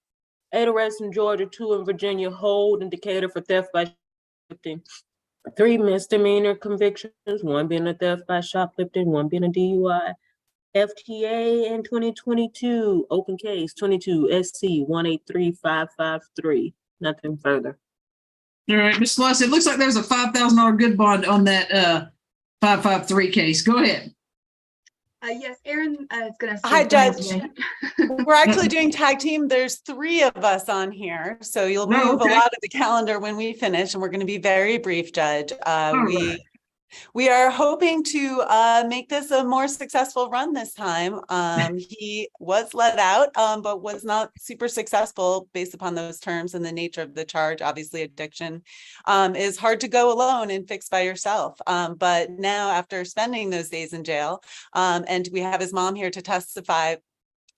8 arrests in Georgia, 2 in Virginia, hold in Decatur for theft by shoplifting. 3 misdemeanor convictions, 1 being a theft by shoplifting, 1 being a DUI. FTA in 2022, open case 22 SC 183553. Nothing further. All right, Ms. Luss, it looks like there's a $5,000 good bond on that 553 case. Go ahead. Yes, Erin is going to. Hi, Judge. We're actually doing tag team. There's 3 of us on here, so you'll move a lot of the calendar when we finish, and we're going to be very brief, Judge. We are hoping to make this a more successful run this time. He was let out, but was not super successful based upon those terms and the nature of the charge. Obviously, addiction is hard to go alone and fix by yourself. But now, after spending those days in jail, and we have his mom here to testify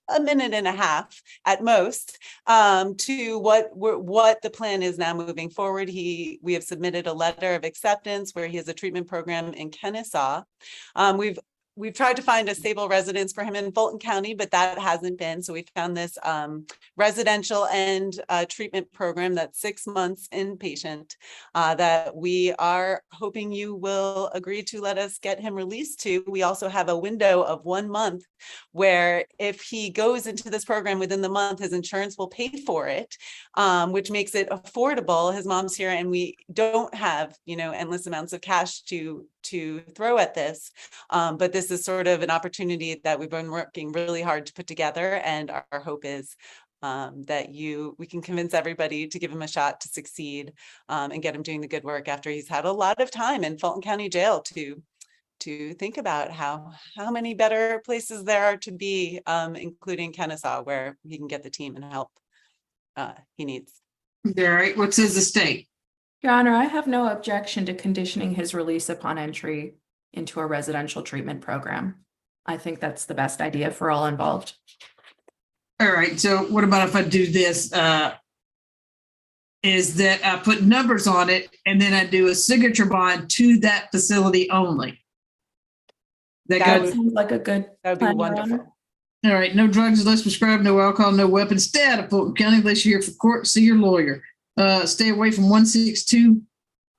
a minute and a half at most to what the plan is now moving forward. We have submitted a letter of acceptance where he has a treatment program in Kennesaw. We've tried to find a stable residence for him in Fulton County, but that hasn't been. So we found this residential and treatment program that's 6 months inpatient that we are hoping you will agree to let us get him released to. We also have a window of 1 month where if he goes into this program within the month, his insurance will pay for it, which makes it affordable. His mom's here and we don't have, endless amounts of cash to throw at this. But this is sort of an opportunity that we've been working really hard to put together. And our hope is that we can convince everybody to give him a shot to succeed and get him doing the good work after he's had a lot of time in Fulton County Jail to think about how many better places there are to be, including Kennesaw, where he can get the team and help he needs. All right, what says the state? Your Honor, I have no objection to conditioning his release upon entry into a residential treatment program. I think that's the best idea for all involved. All right, so what about if I do this? Is that I put numbers on it and then I do a signature bond to that facility only? That sounds like a good That would be wonderful. All right, no drugs unless prescribed, no alcohol, no weapons. Stay out of Fulton County unless you're here for court. See your lawyer. Stay away from 162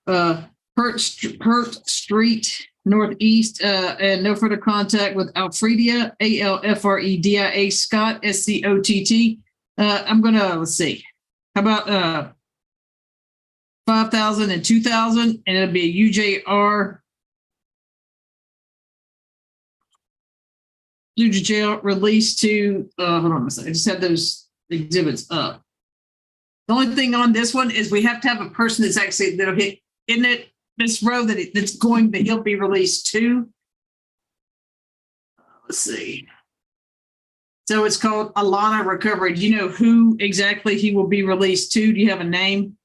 Hurt Street Northeast, and no further contact with Alfredia, Alfredia Scott, Scott. I'm gonna let's see. How about 5,000 and 2,000, and it'll be a UJR. Luja Jail release to hold on a second. I just had those exhibits up. The only thing on this one is we have to have a person that's actually that'll hit, isn't it, Ms. Rowe, that he'll be released to. Let's see. So it's called Alana Recovery. Do you know who exactly he will be released to? Do you have a name?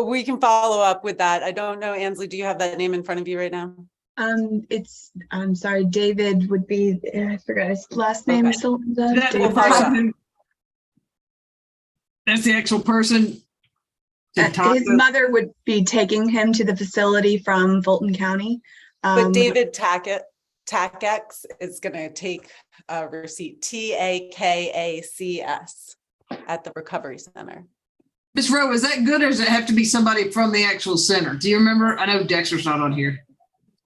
We can follow up with that. I don't know, Ansley, do you have that name in front of you right now? I'm sorry, David would be, I forgot his last name. Okay. That's the actual person. His mother would be taking him to the facility from Fulton County. But David Takacs is going to take a receipt, TAKACS, at the recovery center. Ms. Rowe, is that good or does it have to be somebody from the actual center? Do you remember? I know Dexter's not on here.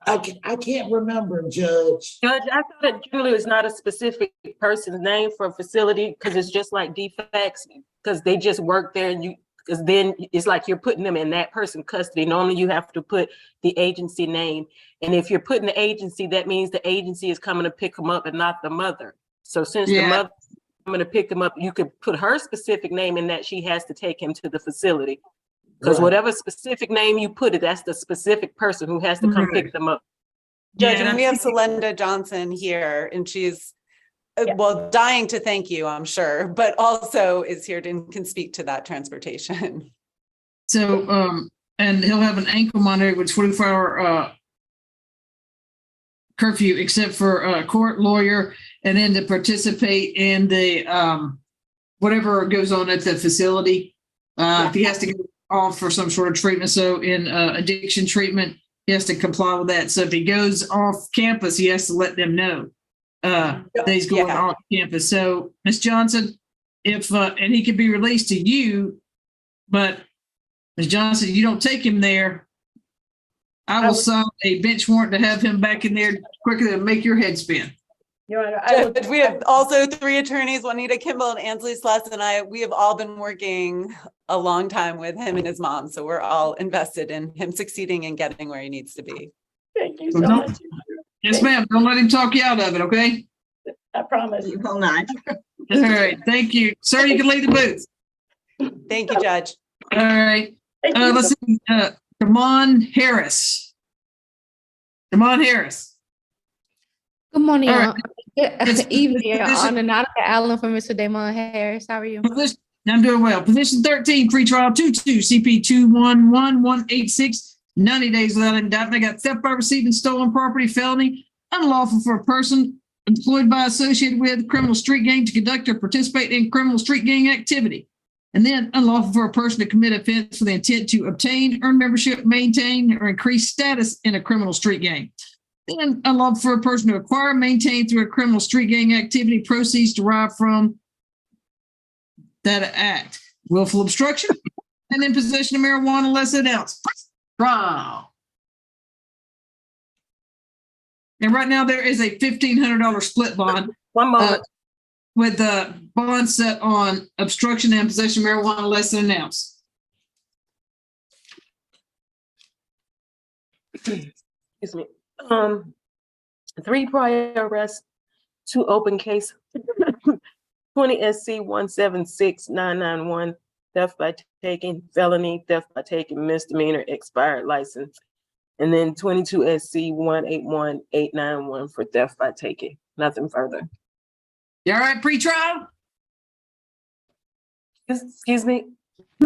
I can't remember, Judge. Judge, I thought it generally is not a specific person's name for a facility because it's just like defects because they just work there and because then it's like you're putting them in that person's custody. Normally you have to put the agency name. And if you're putting the agency, that means the agency is coming to pick them up and not the mother. So since the mother is coming to pick them up, you could put her specific name in that she has to take him to the facility. Because whatever specific name you put it, that's the specific person who has to come pick them up. Judge, and we have Celenda Johnson here, and she's, well, dying to thank you, I'm sure, but also is here and can speak to that transportation. So, and he'll have an ankle monitor with 24-hour curfew, except for court, lawyer, and then to participate in the whatever goes on at the facility. If he has to go off for some sort of treatment, so in addiction treatment, he has to comply with that. So if he goes off campus, he has to let them know that he's going off campus. So Ms. Johnson, if and he could be released to you, but Ms. Johnson, you don't take him there, I will sign a bench warrant to have him back in there quicker than make your head spin. Your Honor, Judge, we have also 3 attorneys, Juanita Kimball and Ansley Sless, and we have all been working a long time with him and his mom. So we're all invested in him succeeding and getting where he needs to be. Thank you so much. Yes, ma'am. Don't let him talk you out of it, okay? I promise. You will not. All right. Thank you. Sir, you can leave the booth. Thank you, Judge. All right. Let's see. Damon Harris. Damon Harris. Good morning, All right. Good evening, Your Honor. Nadia Allen for Mr. Damon Harris. How are you? I'm doing well. Position 13, pretrial 22, CP 211186, 90 days without indictment. I got theft by receiving stolen property, felony, unlawful for a person employed by, associated with criminal street gang to conduct or participate in criminal street gang activity. And then unlawful for a person to commit offense for the intent to obtain, earn membership, maintain, or increase status in a criminal street gang. Then unlawful for a person to acquire, maintain through a criminal street gang activity proceeds derived from that act. Willful obstruction, and then possession of marijuana less than an ounce. Trial. And right now there is a $1,500 split bond. One moment. With the bond set on obstruction and possession of marijuana less than an ounce. Excuse me. 3 prior arrests, 2 open case, 20 SC 176991, theft by taking, felony, theft by taking, misdemeanor, expired license, and then 22 SC 181891 for theft by taking. Nothing further. You all right, pre-trial? Excuse me?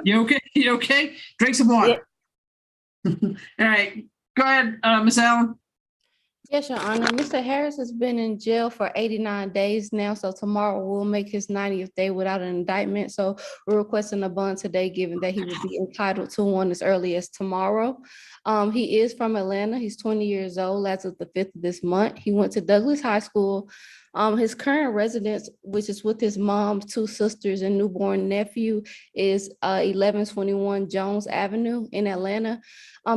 You okay? You okay? Drink some water. Yeah. All right. Go ahead, Ms. Allen. Yes, Your Honor. Mr. Harris has been in jail for 89 days now, so tomorrow will make his 90th day without an indictment. So we're requesting a bond today, given that he will be entitled to one as early as tomorrow. He is from Atlanta. He's 20 years old as of the 5th of this month. He went to Douglas High School. His current residence, which is with his mom, 2 sisters, and newborn nephew, is 1121 Jones Avenue in Atlanta.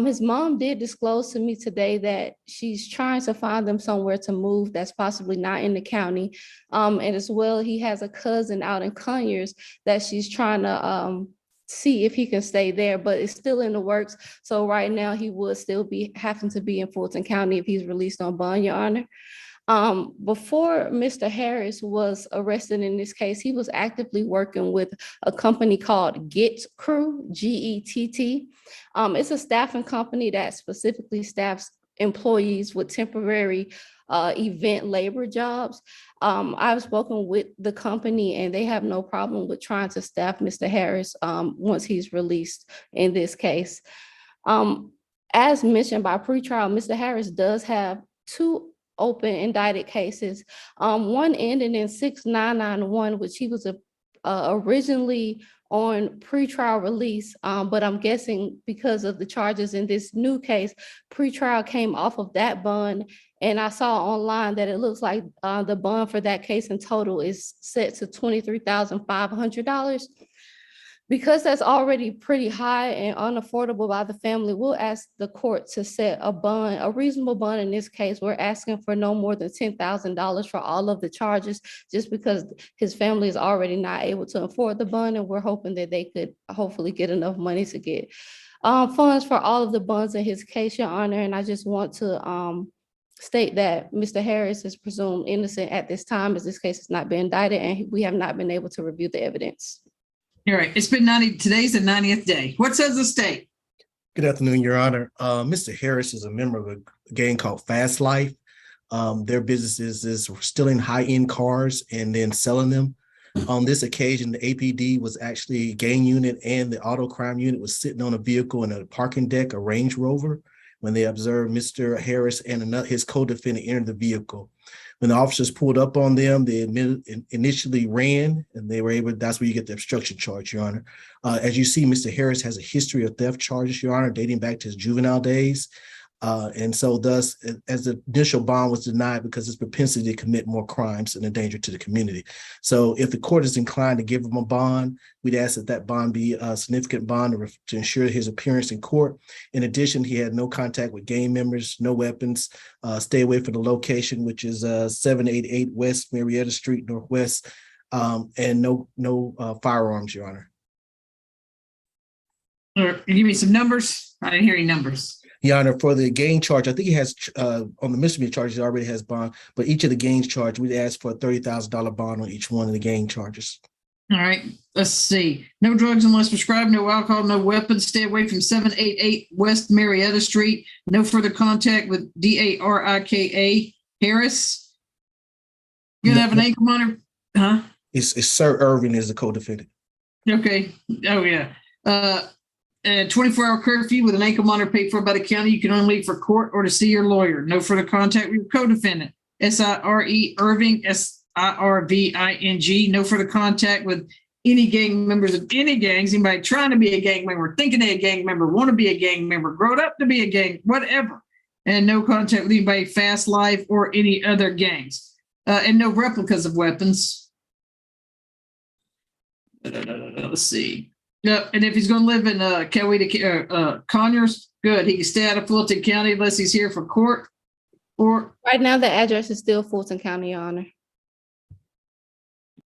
His mom did disclose to me today that she's trying to find them somewhere to move that's possibly not in the county. And as well, he has a cousin out in Conyers that she's trying to see if he can stay there, but it's still in the works. So right now he would still be having to be in Fulton County if he's released on bond, Your Honor. Before Mr. Harris was arrested in this case, he was actively working with a company called Get Crew, G-E-T-T. It's a staffing company that specifically staffs employees with temporary event labor jobs. I've spoken with the company and they have no problem with trying to staff Mr. Harris once he's released in this case. As mentioned by pretrial, Mr. Harris does have 2 open indicted cases. One ended in 6991, which he was originally on pretrial release, but I'm guessing because of the charges in this new case, pretrial came off of that bond. And I saw online that it looks like the bond for that case in total is set to $23,500. Because that's already pretty high and unaffordable by the family, we'll ask the court to set a bond, a reasonable bond. In this case, we're asking for no more than $10,000 for all of the charges, just because his family is already not able to afford the bond, and we're hoping that they could hopefully get enough money to get funds for all of the bonds in his case, Your Honor. And I just want to state that Mr. Harris is presumed innocent at this time, as this case has not been indicted and we have not been able to review the evidence. All right, it's been 90, today's the 90th day. What says the state? Good afternoon, Your Honor. Mr. Harris is a member of a gang called Fast Life. Their business is stealing high-end cars and then selling them. On this occasion, the APD was actually a gang unit, and the auto crime unit was sitting on a vehicle in a parking deck, a Range Rover, when they observed Mr. Harris and his co-defendant enter the vehicle. When the officers pulled up on them, they initially ran, and they were able, that's where you get the obstruction charge, Your Honor. As you see, Mr. Harris has a history of theft charges, Your Honor, dating back to his juvenile days. And so thus, as the initial bond was denied because his propensity to commit more crimes and a danger to the community. So if the court is inclined to give him a bond, we'd ask that that bond be a significant bond to ensure his appearance in court. In addition, he had no contact with gang members, no weapons, stay away from the location, which is 788 West Marietta Street Northwest, and no firearms, Your Honor. Give me some numbers. I didn't hear any numbers. Your Honor, for the gang charge, I think he has, on the misdemeanor charges, he already has bond, but each of the gangs charge, we'd ask for a $30,000 bond on each one of the gang charges. All right, let's see. No drugs unless prescribed, no alcohol, no weapons. Stay away from 788 West Marietta Street. No further contact with DARIKA Harris. You're gonna have an ankle monitor, huh? It's Sir Irving is the co-defendant. Okay. Oh, yeah. 24-hour curfew with an ankle monitor paid for by the county. You can only leave for court or to see your lawyer. No further contact with your co-defendant. SIRE Irving, SIRVING. No further contact with any gang members of any gangs. Anybody trying to be a gang member, thinking they're a gang member, want to be a gang member, grown up to be a gang, whatever. And no contact with anybody Fast Life or any other gangs. And no replicas of weapons. Let's see. Yeah, and if he's going to live in Coweta, Conyers, good. He can stay out of Fulton County unless he's here for court. Or right now, the address is still Fulton County, Your Honor.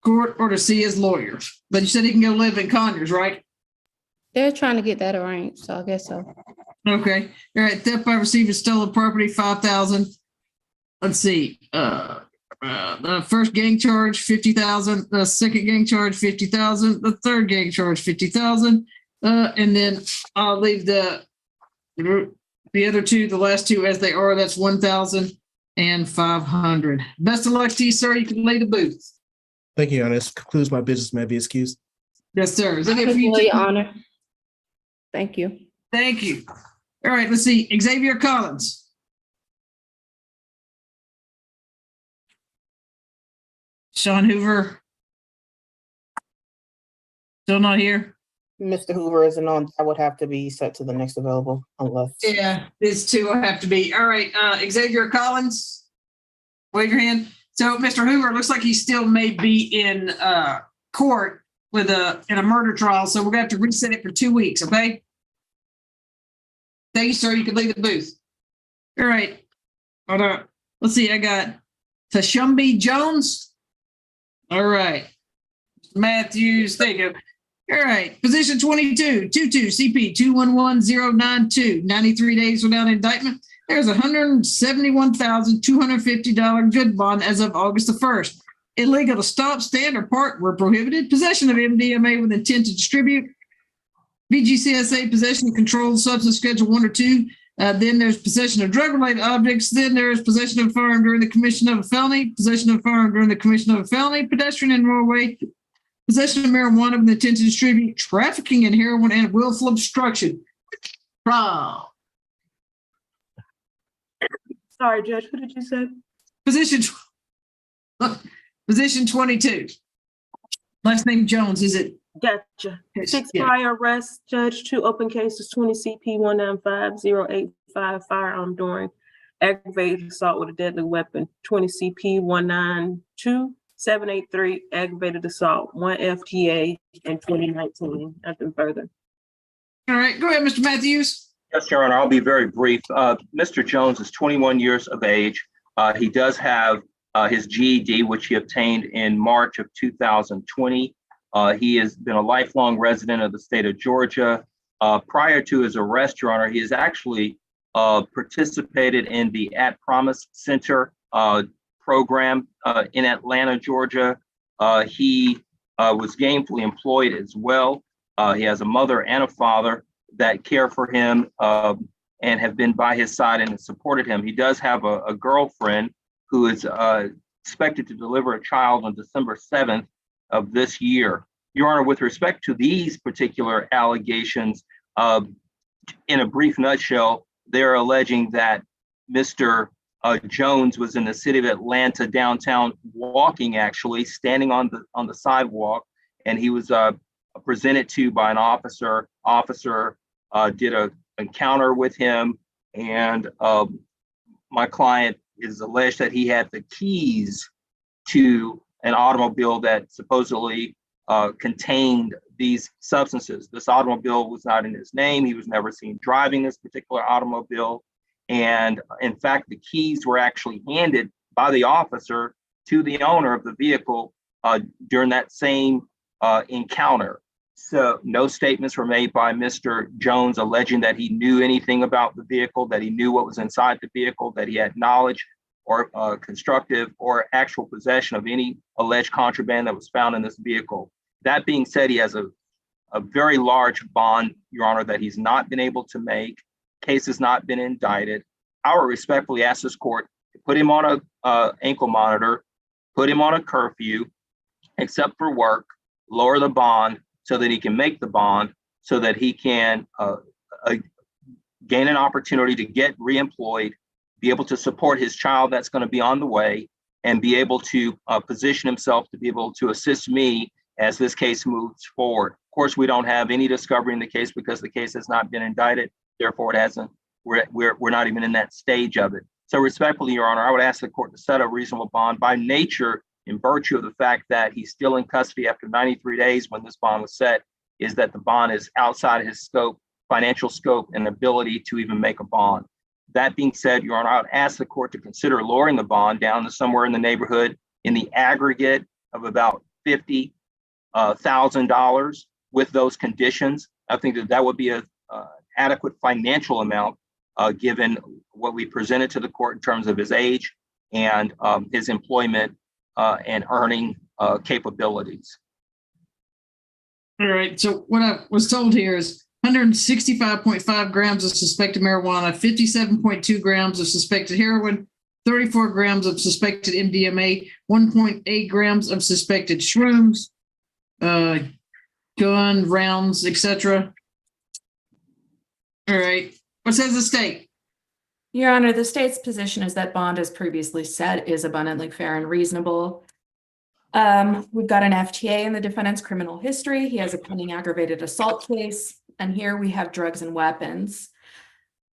Court or to see his lawyers. But you said he can go live in Conyers, right? They're trying to get that arranged, so I guess so. Okay. All right. Theft by receiving stolen property, $5,000. Let's see. The first gang charge, $50,000. The second gang charge, $50,000. The third gang charge, $50,000. And then I'll leave the other two, the last two as they are. That's $1,500. Best of luck to you, sir. You can leave the booth. Thank you, Your Honor. This concludes my business. May I be excused? Yes, sir. Is that it for Your you? Honor. Thank you. Thank you. All right. Let's see. Xavier Collins. Sean Hoover. Still not here? Mr. Hoover isn't on. I would have to be set to the next available unless. Yeah, these two will have to be. All right, Xavier Collins, wave your hand. So Mr. Hoover, looks like he still may be in court with in a murder trial. So we're gonna have to reset it for 2 weeks, okay? Thank you, sir. You can leave the booth. All right. Hold on. Let's see. I got Tashumbi Jones. All right. Matthews, there you go. All right. Position 22, 22 CP 211092, 93 days without indictment. There's $171,250 good bond as of August the 1st. Illegal to stop, stand, or park were prohibited. Possession of MDMA with intent to distribute. VGCSA possession of controlled substance schedule 1 or 2. Then there's possession of drug-related objects. Then there's possession of a firearm during the commission of a felony. Possession of a firearm during the commission of a felony. Pedestrian in roadway. Possession of marijuana with intent to distribute. Trafficking in heroin and willful obstruction. Trial. Sorry, Judge, who did you say? Position 22. Last name Jones, is it? Gotcha. Yes, 6 yeah. prior arrests, Judge, 2 open cases, 20 CP 195085, firearm during aggravated assault with a deadly weapon, 20 CP 192, 783 aggravated assault, 1 FTA in 2019. Nothing further. All right, go ahead, Mr. Matthews. Yes, Your Honor, I'll be very brief. Mr. Jones is 21 years of age. He does have his GED, which he obtained in March of 2020. He has been a lifelong resident of the state of Georgia. Prior to his arrest, Your Honor, he has actually participated in the At Promise Center program in Atlanta, Georgia. He was gainfully employed as well. He has a mother and a father that care for him and have been by his side and have supported him. He does have a girlfriend who is expected to deliver a child on December 7th of this year. Your Honor, with respect to these particular allegations, in a brief nutshell, they're alleging that Mr. Jones was in the city of Atlanta downtown walking, actually standing on the sidewalk, and he was presented to by an officer. Officer did an encounter with him, and my client is alleged that he had the keys to an automobile that supposedly contained these substances. This automobile was not in his name. He was never seen driving this particular automobile. And in fact, the keys were actually handed by the officer to the owner of the vehicle during that same encounter. So no statements were made by Mr. Jones alleging that he knew anything about the vehicle, that he knew what was inside the vehicle, that he had knowledge or constructive or actual possession of any alleged contraband that was found in this vehicle. That being said, he has a very large bond, Your Honor, that he's not been able to make. Case has not been indicted. I would respectfully ask this court to put him on a ankle monitor, put him on a curfew, except for work, lower the bond so that he can make the bond, so that he can gain an opportunity to get reemployed, be able to support his child that's going to be on the way, and be able to position himself to be able to assist me as this case moves forward. Of course, we don't have any discovery in the case because the case has not been indicted. Therefore, it hasn't. We're not even in that stage of it. So respectfully, Your Honor, I would ask the court to set a reasonable bond by nature, in virtue of the fact that he's still in custody after 93 days when this bond was set, is that the bond is outside his scope, financial scope, and ability to even make a bond. That being said, Your Honor, I would ask the court to consider lowering the bond down to somewhere in the neighborhood in the aggregate of about $50,000 with those conditions. I think that would be an adequate financial amount given what we presented to the court in terms of his age and his employment and earning capabilities. All right. So what I was told here is 165.5 grams of suspected marijuana, 57.2 grams of suspected heroin, 34 grams of suspected MDMA, 1.8 grams of suspected shrooms, gun, rounds, etc. All right. What says the state? Your Honor, the state's position is that bond, as previously said, is abundantly fair and reasonable. We've got an FTA in the defendant's criminal history. He has a pending aggravated assault case, and here we have drugs and weapons.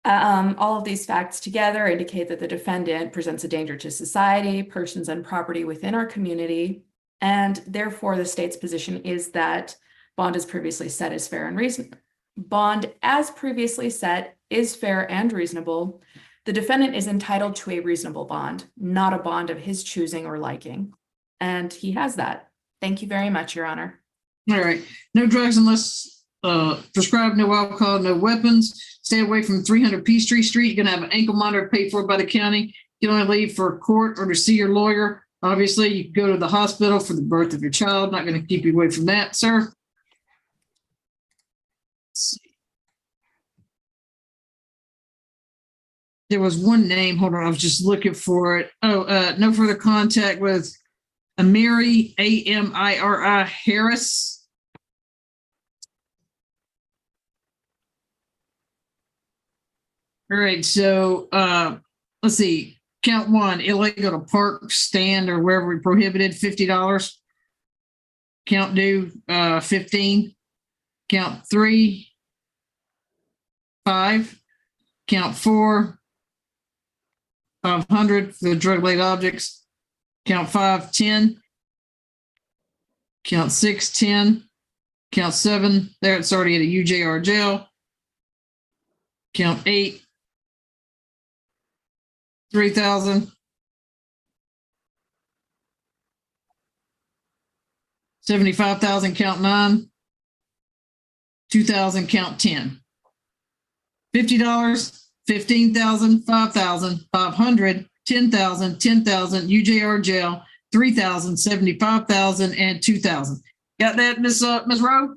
All of these facts together indicate that the defendant presents a danger to society, persons, and property within our community, and therefore the state's position is that bond, as previously said, is fair and reasonable. Bond, as previously said, is fair and reasonable. The defendant is entitled to a reasonable bond, not a bond of his choosing or liking. And he has that. Thank you very much, Your Honor. All right. No drugs unless prescribed, no alcohol, no weapons. Stay away from 300 Peachtree Street. You're going to have an ankle monitor paid for by the county. You can only leave for court or to see your lawyer. Obviously, you can go to the hospital for the birth of your child. Not going to keep you away from that, sir. Let's see. There was one name. Hold on. I was just looking for it. Oh, no further contact with Amiri, Amiri Harris. All right. So let's see. Count one, illegal to park, stand, or wherever prohibited, $50. Count two, 15. Count three, 5. Count 4, 500 for the drug-related objects. Count 5, 10. Count 6, 10. Count 7, there it's already at a UJR jail. Count 8, 3,000. 75,000, count 9. 2,000, count 10. $50, 15,000, 5,000, 500, 10,000, 10,000, UJR jail, 3,000, 75,000, and 2,000. Got that, Miss Rowe?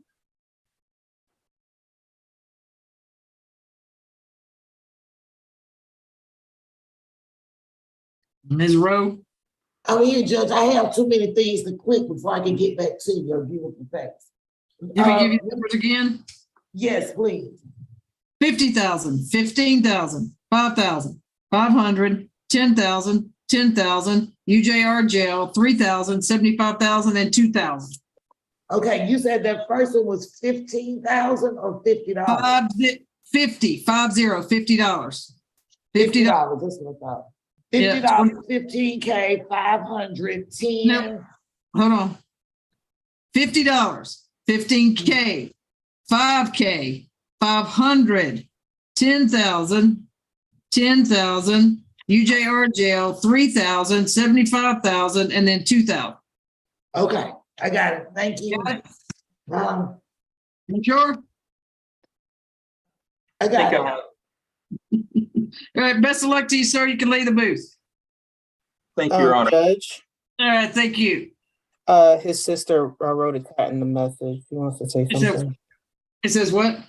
Ms. Rowe? I'm here, Judge. I have too many things to click before I can get back to your beautiful facts. Let me give you the numbers again. Yes, please. 50,000, 15,000, 5,000, 500, 10,000, 10,000, UJR jail, 3,000, 75,000, and 2,000. Okay, you said that first one was 15,000 or $50? $50. $50. $50. That's what I thought. $50, 15K, 500, 10. No, hold on. $50, 15K, 5K, 500, 10,000, 10,000, UJR jail, 3,000, 75,000, and then 2,000. Okay, I got it. Thank you. Got it? You sure? I got it. All right, best of luck to you, sir. You can leave the booth. Thank you, Your Honor. Judge, All right, thank you. his sister wrote a chat in the message. He wants to say something. It says what?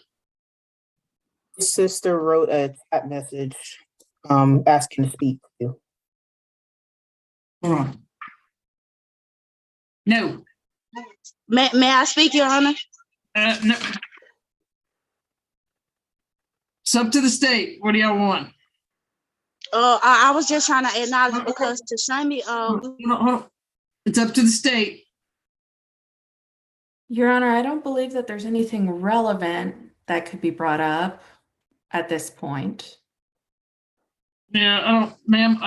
His sister wrote a chat message asking to speak to you. Hold on. No. May I speak, Your Honor? No. It's up to the state. What do y'all want? I was just trying to acknowledge because to show me, Hold on. It's up to the state. Your Honor, I don't believe that there's anything relevant that could be brought up at this point. Yeah, I don't, ma'am.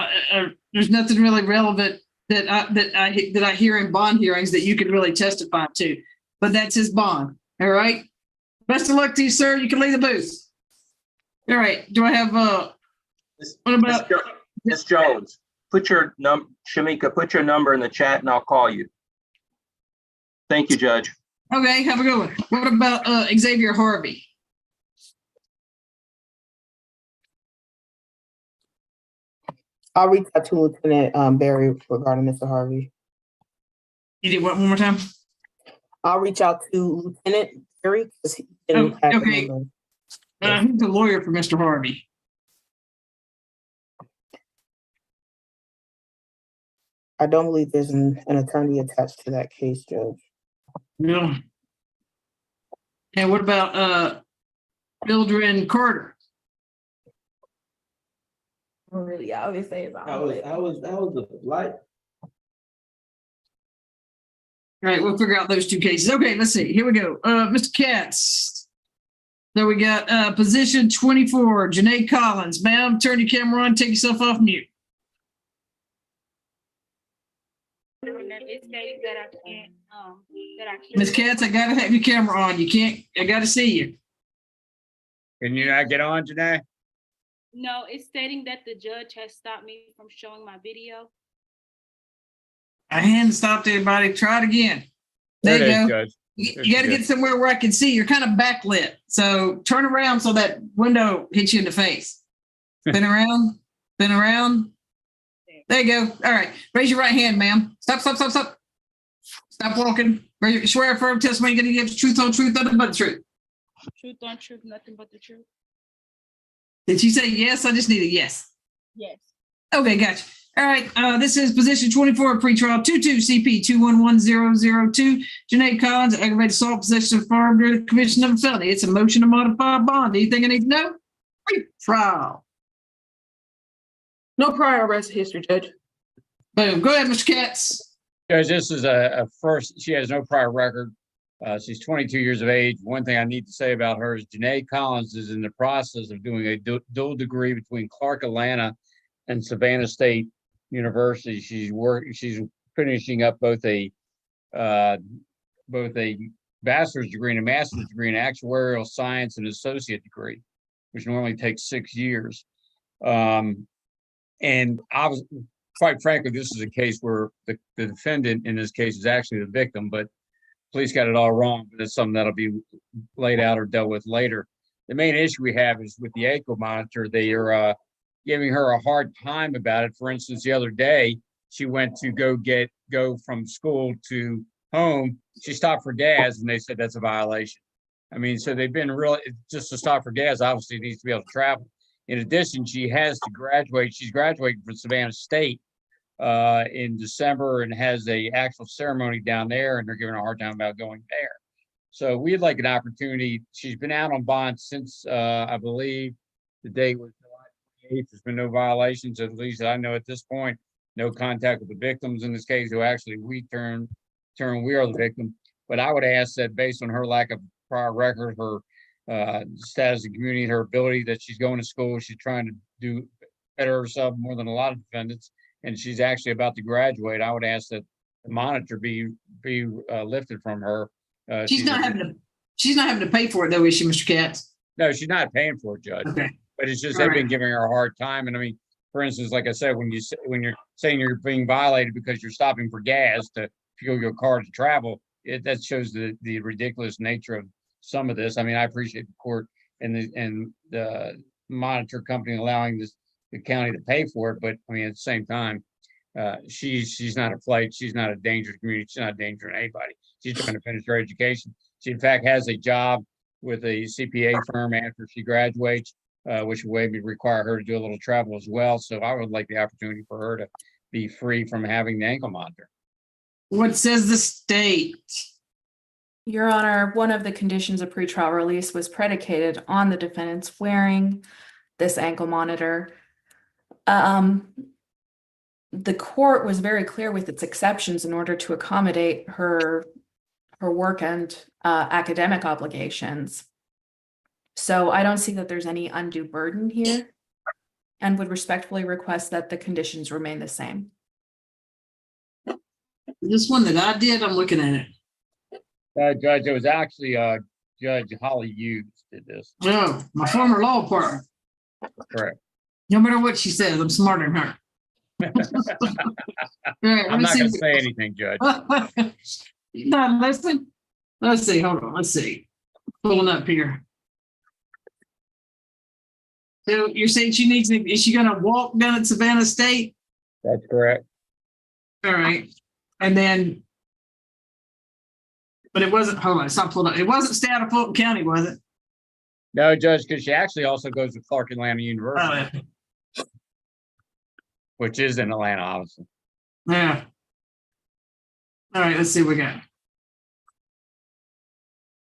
There's nothing really relevant that I hear in bond hearings that you can really testify to. But that's his bond. All right. Best of luck to you, sir. You can leave the booth. All right. Do I have what about Ms. Jones? Put your Shamika, put your number in the chat and I'll call you. Thank you, Judge. Okay, have a good one. What about Xavier Harvey? I'll reach out to Lieutenant Barry regarding Mr. Harvey. You did what one more time? I'll reach out to Lieutenant Barry because he Okay. He's the lawyer for Mr. Harvey. I don't believe there's an attorney attached to that case, Judge. No. And what about Mildred Carter? Really, I always say about that was the light. All right, we'll figure out those two cases. Okay, let's see. Here we go. Mr. Katz. So we got position 24, Janae Collins. Ma'am, turn your camera on, take yourself off mute. Ms. Katz, I gotta have your camera on. You can't, I gotta see you. Can you not get on, Janae? No, it's stating that the judge has stopped me from showing my video. I hadn't stopped anybody. Try it again. There you go. Judge. You got to get somewhere where I can see. You're kind of backlit. So turn around so that window hits you in the face. Spin around. Spin around. There you go. All right. Raise your right hand, ma'am. Stop. Stop walking. Swear firm testimony you're going to give truth on truth, nothing but the truth. Truth on truth, nothing but the truth. Did you say yes? I just need a yes. Yes. Okay, gotcha. All right, this is position 24, pretrial 22 CP 211002. Janae Collins, aggravated assault, possession of firearm during the commission of a felony. It's a motion to modify bond. Anything I need to know? Pretrial. No prior arrest history, Judge. Boom. Go ahead, Mr. Katz. Judge, this is a first. She has no prior record. She's 22 years of age. One thing I need to say about her is Janae Collins is in the process of doing a dual degree between Clark Atlanta and Savannah State University. She's finishing up both a both a bachelor's degree and a master's degree in actuarial science and associate degree, which normally takes 6 years. And I was, quite frankly, this is a case where the defendant in this case is actually the victim, but police got it all wrong. But it's something that'll be laid out or dealt with later. The main issue we have is with the ankle monitor. They are giving her a hard time about it. For instance, the other day, she went to go from school to home. She stopped for gas and they said that's a violation. I mean, so they've been really, just to stop for gas, obviously needs to be able to travel. In addition, she has to graduate. She's graduating from Savannah State in December and has a actual ceremony down there, and they're giving her a hard time about going there. So we'd like an opportunity. She's been out on bond since I believe the date was July 28th. There's been no violations, at least I know at this point. No contact with the victims in this case, who actually we are the victim. But I would ask that based on her lack of prior record, her status in the community, her ability that she's going to school, she's trying to do better herself more than a lot of defendants, and she's actually about to graduate. I would ask that the monitor be lifted from her. She's not having to pay for it though, is she, Mr. Katz? No, she's not paying for it, Judge. Okay. But it's just All they've been right. giving her a hard time. And I mean, for instance, like I said, when you're saying you're being violated because you're stopping for gas to fuel your car to travel, that shows the ridiculous nature of some of this. I mean, I appreciate the court and the monitor company allowing the county to pay for it, but I mean, at the same time, she's not a flight. She's not a danger to the community. She's not a danger to anybody. She's trying to finish her education. She in fact has a job with a CPA firm after she graduates, which would maybe require her to do a little travel as well. So I would like the opportunity for her to be free from having the ankle monitor. What says the state? Your Honor, one of the conditions of pretrial release was predicated on the defendant's wearing this ankle monitor. The court was very clear with its exceptions in order to accommodate her work and academic obligations. So I don't see that there's any undue burden here, and would respectfully request that the conditions remain the same. This one that I did, I'm looking at it. Judge, it was actually Judge Holly Hughes did this. Oh, my former law partner. Correct. No matter what she says, I'm smarter than her. Right, I'm not going to say anything, Judge. No, listen. Let's see. Hold on. Let's see. Pulling up here. So you're saying she needs to, is she going to walk down at Savannah State? That's correct. All right. And then, but it wasn't, hold on, it's not pulled up. It wasn't stay out of Fulton County, was it? No, Judge, because she actually also goes to Clark Atlanta University, which is in Atlanta, obviously. Yeah. All right, let's see what we got.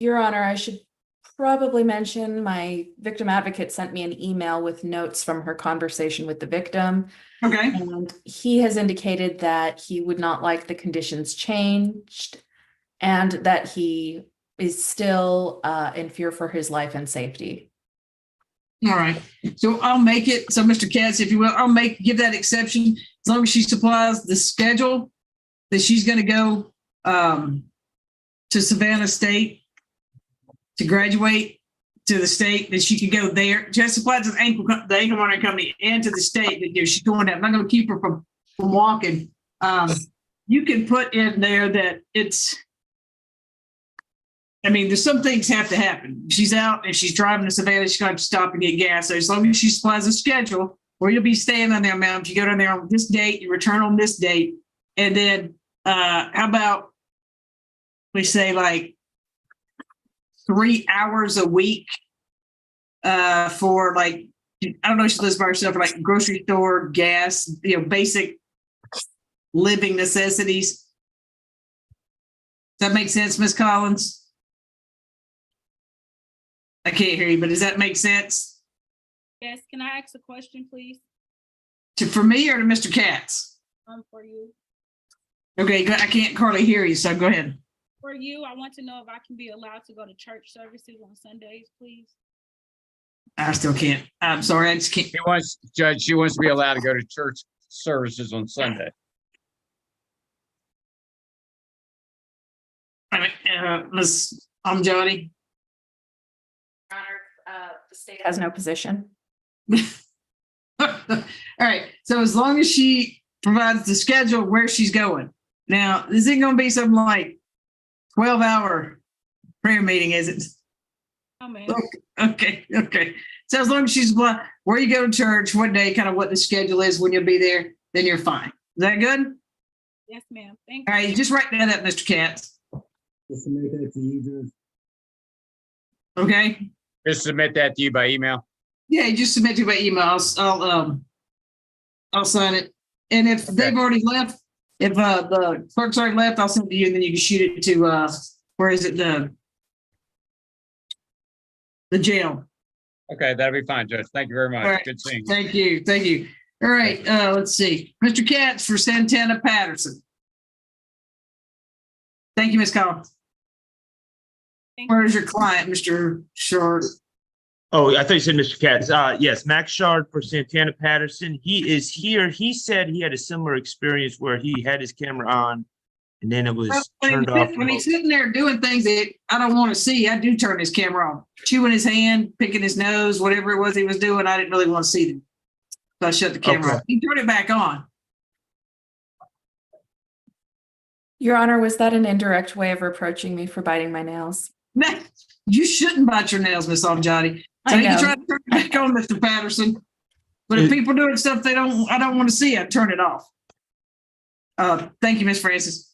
Your Honor, I should probably mention my victim advocate sent me an email with notes from her conversation with the victim. Okay. And he has indicated that he would not like the conditions changed and that he is still in fear for his life and safety. All right. So I'll make it. So Mr. Katz, if you will, give that exception as long as she supplies the schedule that she's going to go to Savannah State to graduate to the state, that she can go there. Just supplies the ankle monitor company and to the state that she's going to. I'm not going to keep her from walking. You can put in there that it's, I mean, there's some things have to happen. She's out and she's driving to Savannah, she's going to stop and get gas. So as long as she supplies a schedule where you'll be staying on there, ma'am, you go down there on this date, you return on this date. And then how about we say like 3 hours a week for like, I don't know if she lives by herself, for like grocery store, gas, basic living necessities. Does that make sense, Ms. Collins? I can't hear you, but does that make sense? Yes, can I ask a question, please? For me or to Mr. Katz? For you. Okay, I can't hardly hear you, so go ahead. For you, I want to know if I can be allowed to go to church services on Sundays, please. I still can't. I'm sorry, I just can't. Judge, she wants to be allowed to go to church services on Sunday. All right, Ms. Amjadi. The state has no position. All right, so as long as she provides the schedule where she's going. Now, this ain't gonna be something like 12-hour prayer meeting, is it? Oh, man. Okay. So as long as she's where you go to church, what day, kind of what the schedule is when you'll be there, then you're fine. Is that good? Yes, ma'am. Thank All you. right, just write that up, Mr. Katz. Just to make that to you, Judge. Okay? Just submit that to you by email. Yeah, you just submit it by email. I'll sign it. And if they've already left, if the clerk's already left, I'll send it to you, and then you can shoot it to where is it, the jail. Okay, that'll be fine, Judge. Thank you very much. All right. Good seeing you. Thank you. All right, let's see. Mr. Katz for Santana Patterson. Thank you, Ms. Collins. Where's your client, Mr. Short? Oh, I thought you said Mr. Katz. Yes, Max Shard for Santana Patterson. He is here. He said he had a similar experience where he had his camera on and then it was turned off. When he's sitting there doing things that I don't want to see, I do turn his camera on. Chewing his hand, picking his nose, whatever it was he was doing, I didn't really want to see them. So I shut the camera off. He turned it back on. Your Honor, was that an indirect way of reproaching me for biting my nails? You shouldn't bite your nails, Miss Amjadi. So you can try to turn it back on, Mr. Patterson. But if people doing stuff I don't want to see, I turn it off. Thank you, Miss Francis.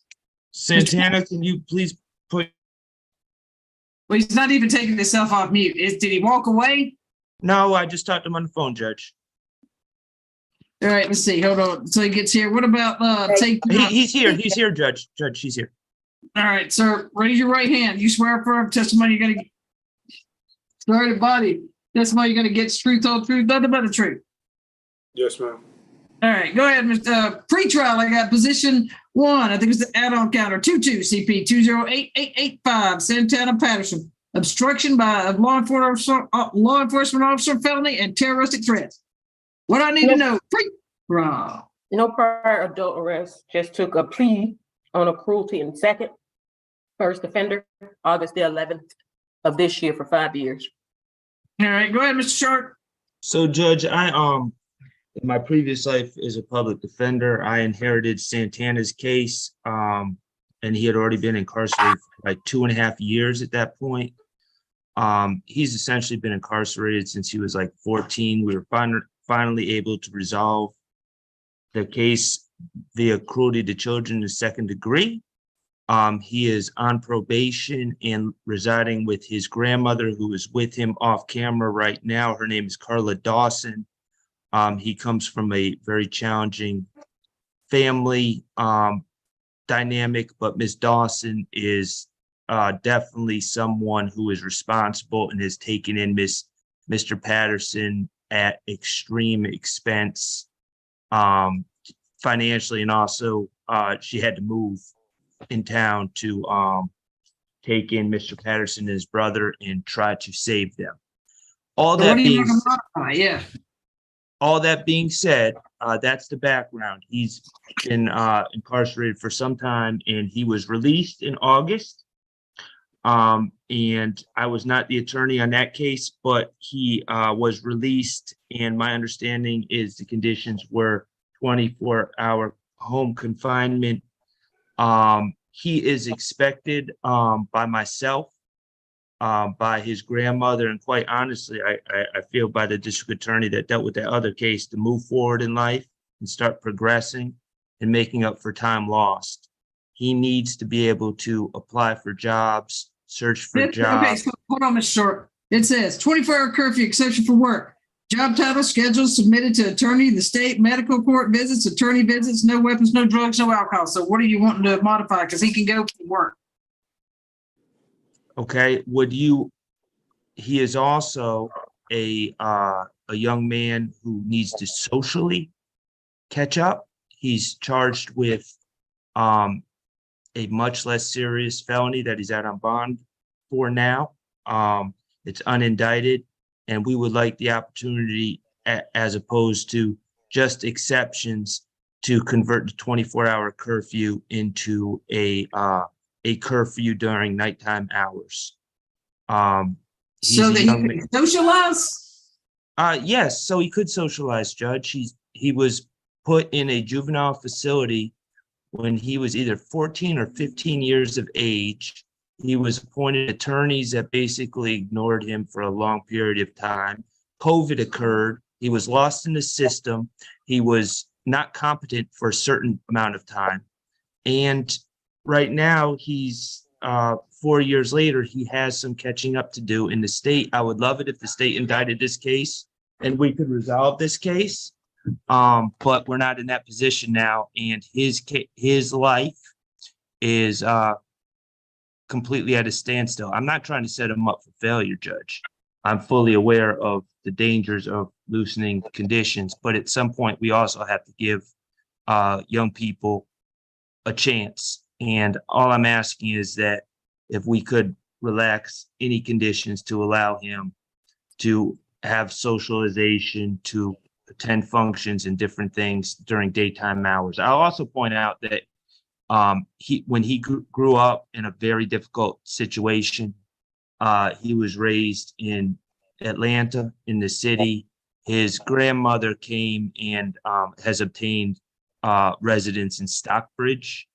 Santana, can you please put? Well, he's not even taking himself off mute. Did he walk away? No, I just talked to him on the phone, Judge. All right, let's see. Hold on. So he gets here. What about He's here. He's here, Judge. Judge, he's here. All right, sir. Raise your right hand. You swear affirm testimony you're gonna swear to body. Testimony you're gonna get truth, all truth, nothing but the truth. Yes, ma'am. All right, go ahead, Mr. Pre-trial. I got position 1. I think it's the add-on counter 22 CP 2088885 Santana Patterson. Obstruction by a law enforcement officer felony and terroristic threats. What I need to know. Pre-trial. No prior adult arrest. Just took a plea on a cruelty and second. First offender, August the 11th of this year for 5 years. All right, go ahead, Mr. Sharp. So, Judge, in my previous life as a public defender, I inherited Santana's case, and he had already been incarcerated for like 2.5 years at that point. He's essentially been incarcerated since he was like 14. We were finally able to resolve the case via cruelty to children in the 2nd degree. He is on probation and residing with his grandmother, who is with him off camera right now. Her name is Carla Dawson. He comes from a very challenging family dynamic, but Ms. Dawson is definitely someone who is responsible and has taken in Mr. Patterson at extreme expense financially, and also she had to move in town to take in Mr. Patterson and his brother and try to save them. All that being said, that's the background. He's been incarcerated for some time, and he was released in August. And I was not the attorney on that case, but he was released, and my understanding is the conditions were 24-hour home confinement. He is expected by myself, by his grandmother, and quite honestly, I feel by the district attorney that dealt with that other case, to move forward in life and start progressing and making up for time lost. He needs to be able to apply for jobs, search for jobs. Okay, so hold on, Mr. Short. It says 24-hour curfew exception for work. Job title, schedule submitted to attorney, the state, medical court visits, attorney visits, no weapons, no drugs, no alcohol. So what are you wanting to modify? Because he can go to work. Okay, he is also a young man who needs to socially catch up. He's charged with a much less serious felony that he's out on bond for now. It's unindicted, and we would like the opportunity, as opposed to just exceptions, to convert the 24-hour curfew into a a curfew during nighttime hours. He's So a that young he can socialize? Yes, so he could socialize, Judge. He was put in a juvenile facility when he was either 14 or 15 years of age. He was appointed attorneys that basically ignored him for a long period of time. COVID occurred. He was lost in the system. He was not competent for a certain amount of time. And right now, he's 4 years later, he has some catching up to do in the state. I would love it if the state indicted this case and we could resolve this case. But we're not in that position now, and his life is completely at a standstill. I'm not trying to set him up for failure, Judge. I'm fully aware of the dangers of loosening conditions, but at some point we also have to give young people a chance. And all I'm asking is that if we could relax any conditions to allow him to have socialization, to attend functions and different things during daytime hours. I'll also point out that when he grew up in a very difficult situation, he was raised in Atlanta, in the city. His grandmother came and has obtained residence in Stockbridge.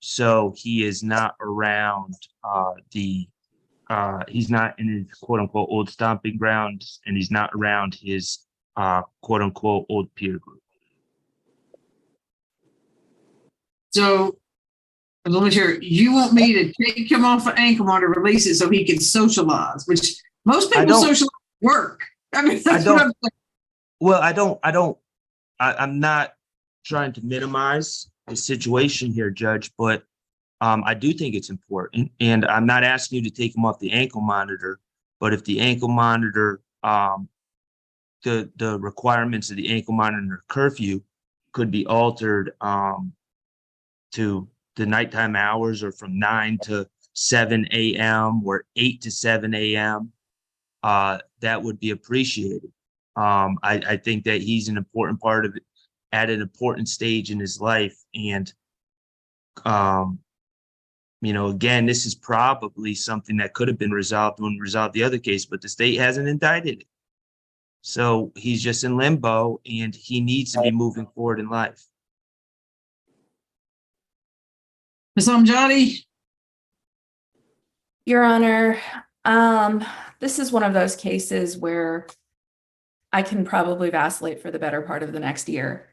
So he is not around he's not in his quote unquote old stomping grounds, and he's not around his quote unquote old peer group. So let me hear, you want me to take him off an ankle monitor, release it so he can socialize, which most people socialize at work. I mean, that's what I'm saying. Well, I'm not trying to minimize the situation here, Judge, but I do think it's important. And I'm not asking you to take him off the ankle monitor, but if the ankle monitor, the requirements of the ankle monitor curfew could be altered to the nighttime hours, or from 9 to 7 a.m. or 8 to 7 a.m., that would be appreciated. I think that he's an important part of it at an important stage in his life. And, again, this is probably something that could have been resolved when we resolved the other case, but the state hasn't indicted it. So he's just in limbo, and he needs to be moving forward in life. Ms. Amjadi? Your Honor, this is one of those cases where I can probably vacillate for the better part of the next year.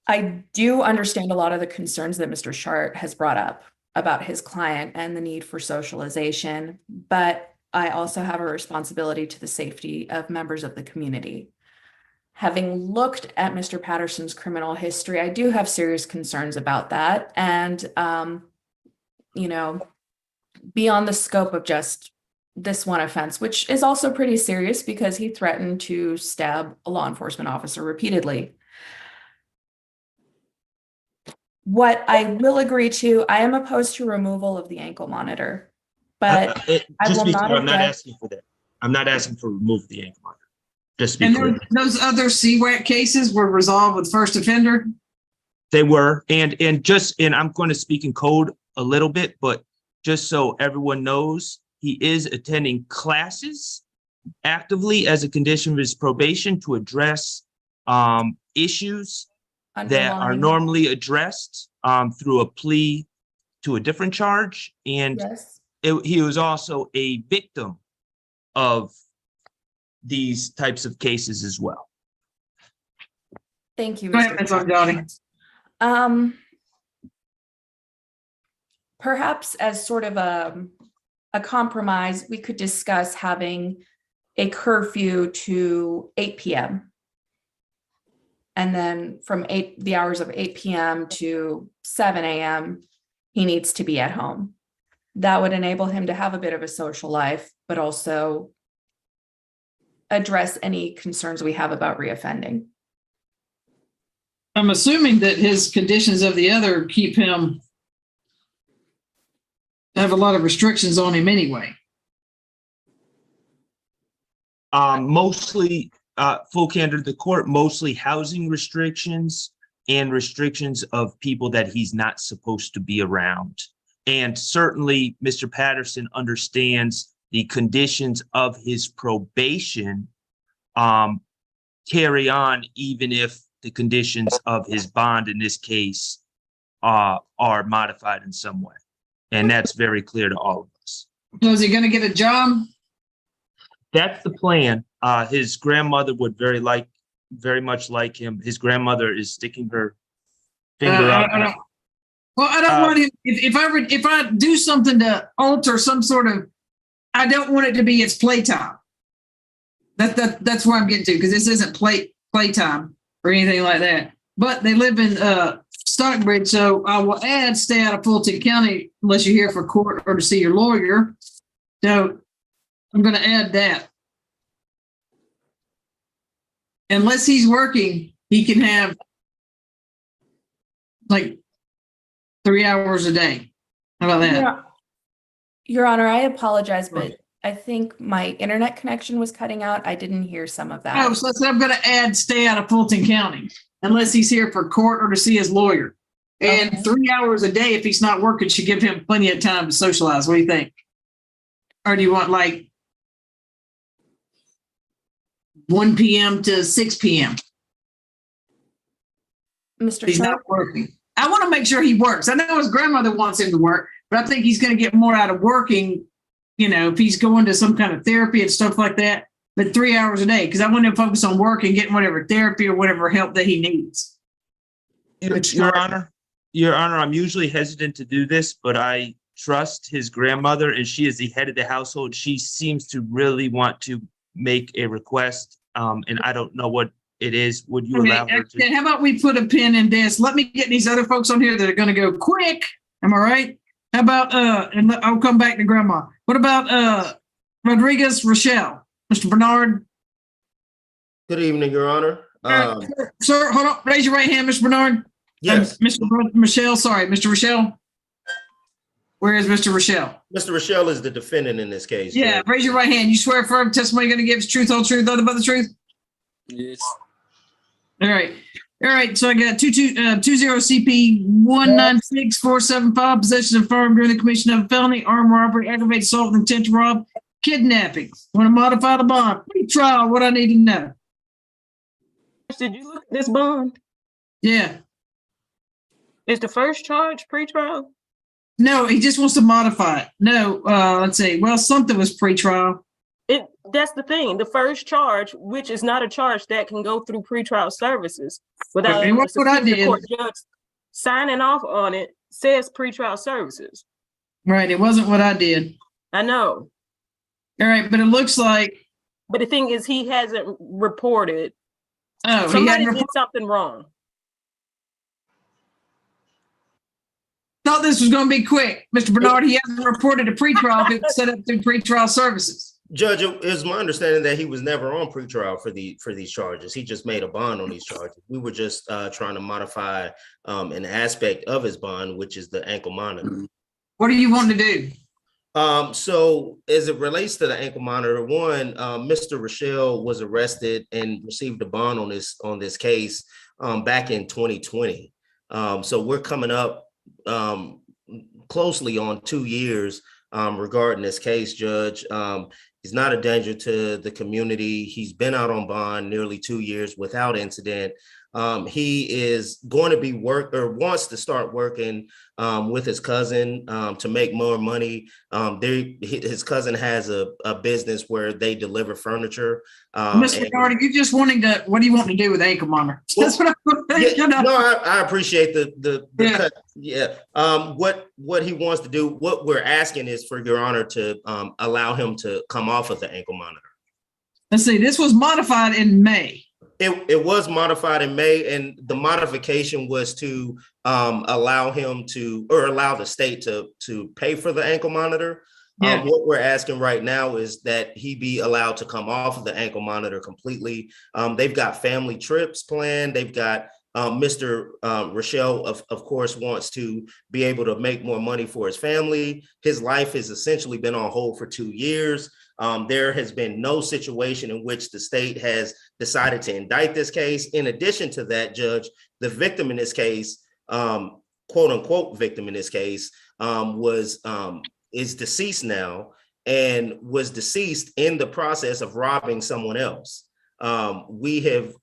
I do understand a lot of the concerns that Mr. Shart has brought up about his client and the need for socialization, but I also have a responsibility to the safety of members of the community. Having looked at Mr. Patterson's criminal history, I do have serious concerns about that. And, beyond the scope of just this one offense, which is also pretty serious because he threatened to stab a law enforcement officer repeatedly. What I will agree to, I am opposed to removal of the ankle monitor, but I will not. I'm not asking for that. I'm not asking for remove the ankle monitor. Just be And clear. those other CWAC cases were resolved with first offender? They were, and I'm going to speak in code a little bit, but just so everyone knows, he is attending classes actively as a condition of his probation to address issues that are normally addressed through a plea to a different charge. And he was also a victim of these types of cases as well. Thank you, Mr. Perhaps as sort of a compromise, we could discuss having a curfew to 8 p.m. And then from the hours of 8 p.m. to 7 a.m., he needs to be at home. That would enable him to have a bit of a social life, but also address any concerns we have about reoffending. I'm assuming that his conditions of the other keep him, have a lot of restrictions on him anyway. Mostly, full candor to the court, mostly housing restrictions and restrictions of people that he's not supposed to be around. And certainly Mr. Patterson understands the conditions of his probation carry on, even if the conditions of his bond in this case are modified in some way. And that's very clear to all of us. So is he going to get a job? That's the plan. His grandmother would very much like him. His grandmother is sticking her finger up. Well, I don't want him. If I do something to alter some sort of, I don't want it to be its playtime. That's where I'm getting to, because this isn't playtime or anything like that. But they live in Stockbridge, so I will add stay out of Fulton County unless you're here for court or to see your lawyer. So I'm going to add that. Unless he's working, he can have like 3 hours a day. How about that? Your Honor, I apologize, but I think my internet connection was cutting out. I didn't hear some of that. Oh, so I'm going to add stay out of Fulton County unless he's here for court or to see his lawyer. And 3 hours a day, if he's not working, should give him plenty of time to socialize. What do you think? Or do you want like 1 p.m. to 6 p.m.? Mr. He's not working. I want to make sure he works. I know his grandmother wants him to work, but I think he's going to get more out of working, if he's going to some kind of therapy and stuff like that, but 3 hours a day, because I want him to focus on work and getting whatever therapy or whatever help that he needs. Your Honor, I'm usually hesitant to do this, but I trust his grandmother, and she is the head of the household. She seems to really want to make a request, and I don't know what it is. Would you allow her to? How about we put a pin in this? Let me get these other folks on here that are going to go quick. Am I right? How about, and I'll come back to grandma. What about Rodriguez Rochelle? Mr. Bernard? Good evening, Your Honor. Sir, hold on. Raise your right hand, Mr. Bernard. Yes. Mr. Rochelle, sorry, Mr. Rochelle. Where is Mr. Rochelle? Mr. Rochelle is the defendant in this case. Yeah, Judge. raise your right hand. You swear firm testimony you're going to give is truth, whole truth, nothing but the truth? Yes. All right. All right. So I got 20 CP 196475, possession of firearm during the commission of a felony, armed robbery, aggravated assault with intent to rob, kidnapping. Want to modify the bond? Pre-trial, what I need to know. Did you look at this bond? Yeah. Is the first charge pre-trial? No, he just wants to modify it. No, let's see. Well, something was pre-trial. That's the thing. The first charge, which is not a charge that can go through pretrial services without Okay, the what I Superior did. Court judge signing off on it, says pretrial services. Right. It wasn't what I did. I know. All right. But it looks like. But the thing is, he hasn't reported. Oh, somebody did something wrong. Thought this was going to be quick. Mr. Bernard, he hasn't reported a pretrial if it's set up through pretrial services. Judge, it is my understanding that he was never on pretrial for these charges. He just made a bond on these charges. We were just trying to modify an aspect of his bond, which is the ankle monitor. What do you want to do? So as it relates to the ankle monitor, one, Mr. Rochelle was arrested and received a bond on this case back in 2020. So we're coming up closely on 2 years regarding this case, Judge. He's not a danger to the community. He's been out on bond nearly 2 years without incident. He is going to be wants to start working with his cousin to make more money. His cousin has a business where they deliver furniture. Mr. Bernard, you just wanting to, what do you want to do with ankle monitor? That's what I'm thinking. No, I appreciate the cut. Yeah. What he wants to do, what we're asking is for Your Honor to allow him to come off of the ankle monitor. Let's see, this was modified in May. It was modified in May, and the modification was to allow the state to pay for the ankle monitor. Yeah. What we're asking right now is that he be allowed to come off of the ankle monitor completely. They've got family trips planned. They've got Mr. Rochelle, of course, wants to be able to make more money for his family. His life has essentially been on hold for 2 years. There has been no situation in which the state has decided to indict this case. In addition to that, Judge, the victim in this case quote unquote victim in this case, is deceased now and was deceased in the process of robbing someone else. We have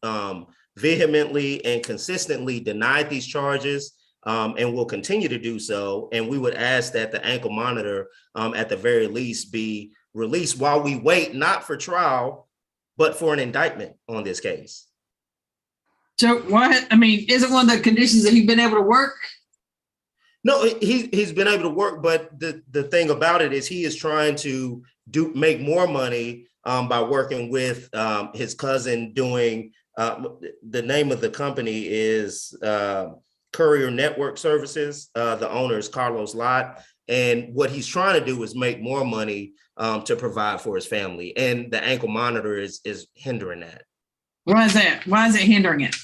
vehemently and consistently denied these charges and will continue to do so. And we would ask that the ankle monitor at the very least be released while we wait, not for trial, but for an indictment on this case. So why, I mean, isn't one of the conditions that he's been able to work? No, he's been able to work, but the thing about it is he is trying to make more money by working with his cousin doing, the name of the company is Courier Network Services. The owner is Carlos Lott. And what he's trying to do is make more money to provide for his family. And the ankle monitor is hindering that. Why is that? Why is it hindering it?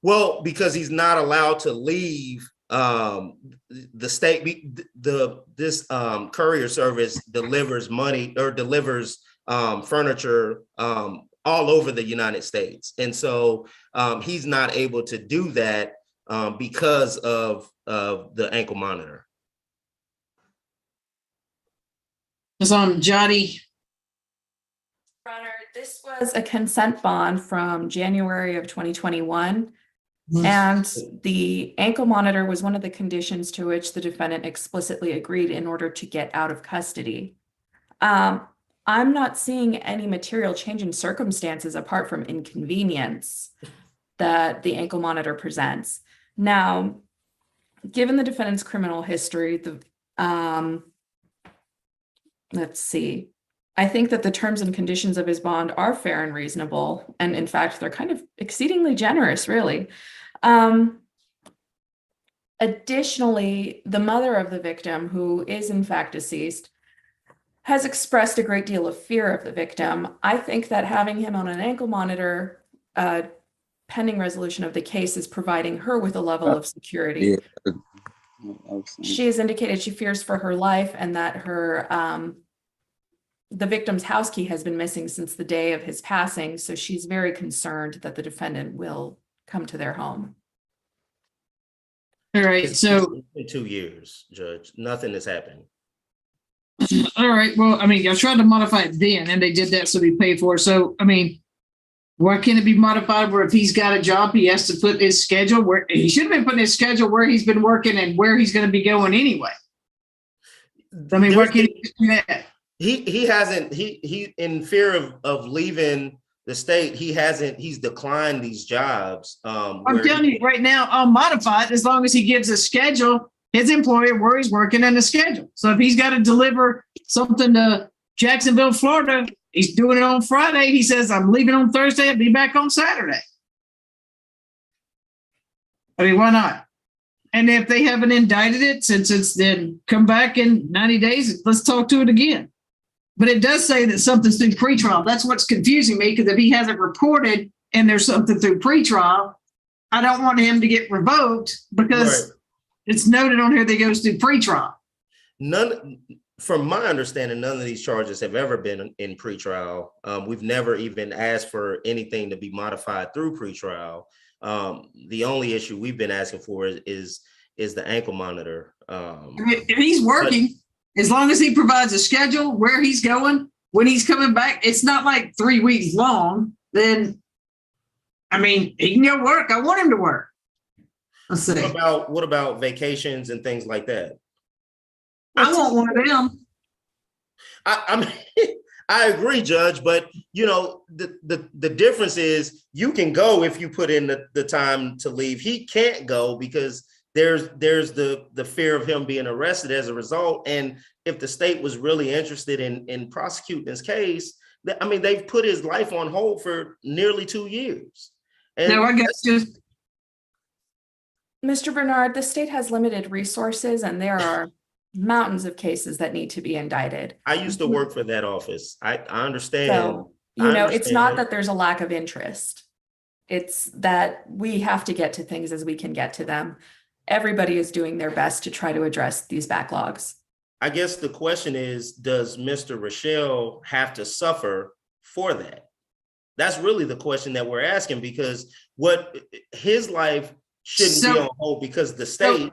Well, because he's not allowed to leave the state. This courier service delivers money or delivers furniture all over the United States. And so he's not able to do that because of the ankle monitor. It's on Jotty. Your Honor, this was a consent bond from January of 2021. And the ankle monitor was one of the conditions to which the defendant explicitly agreed in order to get out of custody. I'm not seeing any material change in circumstances apart from inconvenience that the ankle monitor presents. Now, given the defendant's criminal history, let's see. I think that the terms and conditions of his bond are fair and reasonable. And in fact, they're kind of exceedingly generous, really. Additionally, the mother of the victim, who is in fact deceased, has expressed a great deal of fear of the victim. I think that having him on an ankle monitor pending resolution of the case is providing her with a level of security. Yeah. She has indicated she fears for her life and that her the victim's house key has been missing since the day of his passing. So she's very concerned that the defendant will come to their home. All right, so It's been 2 years, Judge. Nothing has happened. all right, well, I mean, I tried to modify it then and they did that, so we paid for it. So, I mean, why can't it be modified where if he's got a job, he has to put his schedule where he should have been putting his schedule where he's been working and where he's going to be going anyway? I mean, why can't he do that? He hasn't, he in fear of leaving the state, he's declined these jobs. I'm telling you right now, I'll modify it as long as he gives a schedule, his employer, where he's working and the schedule. So if he's got to deliver something to Jacksonville, Florida, he's doing it on Friday. He says, I'm leaving on Thursday. I'll be back on Saturday. I mean, why not? And if they haven't indicted it, since it's then come back in 90 days, let's talk to it again. But it does say that something's through pretrial. That's what's confusing me, because if he hasn't reported and there's something through pretrial, I don't want him to get revoked because it's noted on here that goes through pretrial. None, from my understanding, none of these charges have ever been in pretrial. We've never even asked for anything to be modified through pretrial. The only issue we've been asking for is the ankle monitor. If he's working, as long as he provides a schedule where he's going, when he's coming back, it's not like 3 weeks long, then, I mean, he can go work. I want him to work. Let's see. What about vacations and things like that? I want one of them. I mean, I agree, Judge, but you know, the difference is you can go if you put in the time to leave. He can't go because there's the fear of him being arrested as a result. And if the state was really interested in prosecuting this case, I mean, they've put his life on hold for nearly 2 years. And no, I guess just Mr. Bernard, the state has limited resources and there are mountains of cases that need to be indicted. I used to work for that office. I understand. So, you know, it's not that there's a lack of interest. It's that we have to get to things as we can get to them. Everybody is doing their best to try to address these backlogs. I guess the question is, does Mr. Rochelle have to suffer for that? That's really the question that we're asking, because what his life shouldn't be on hold because the state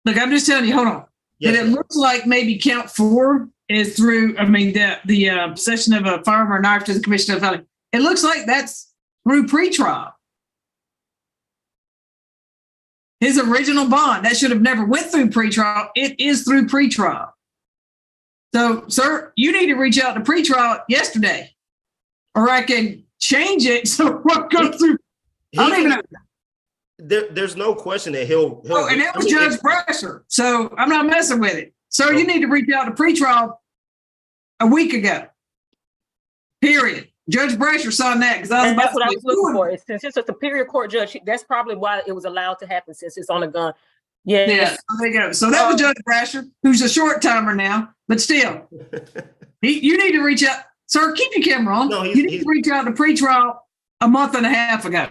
Look, I'm just telling you, hold on. Yes, And it looks like maybe count 4 is through, the possession of a firearm or knife to the commission of felony. It looks like that's through pretrial. His original bond, that should have never went through pretrial. It is through pretrial. So, sir, you need to reach out to pretrial yesterday, or I can change it so we'll go through. I don't even know. There's no question that he'll Oh, and that was Judge Brasher. So I'm not messing with it. Sir, you need to reach out to pretrial a week ago. Period. Judge Brasher signed that because I was And about that's what I to was looking for. Since it's a superior court judge, that's probably why it was allowed to happen, since it's on a gun. Yeah, Yes. there you go. So that was Judge Brasher, who's a short timer now, but still, you need to reach out. Sir, keep your camera on. No, you need to reach out to pretrial a month and a half ago.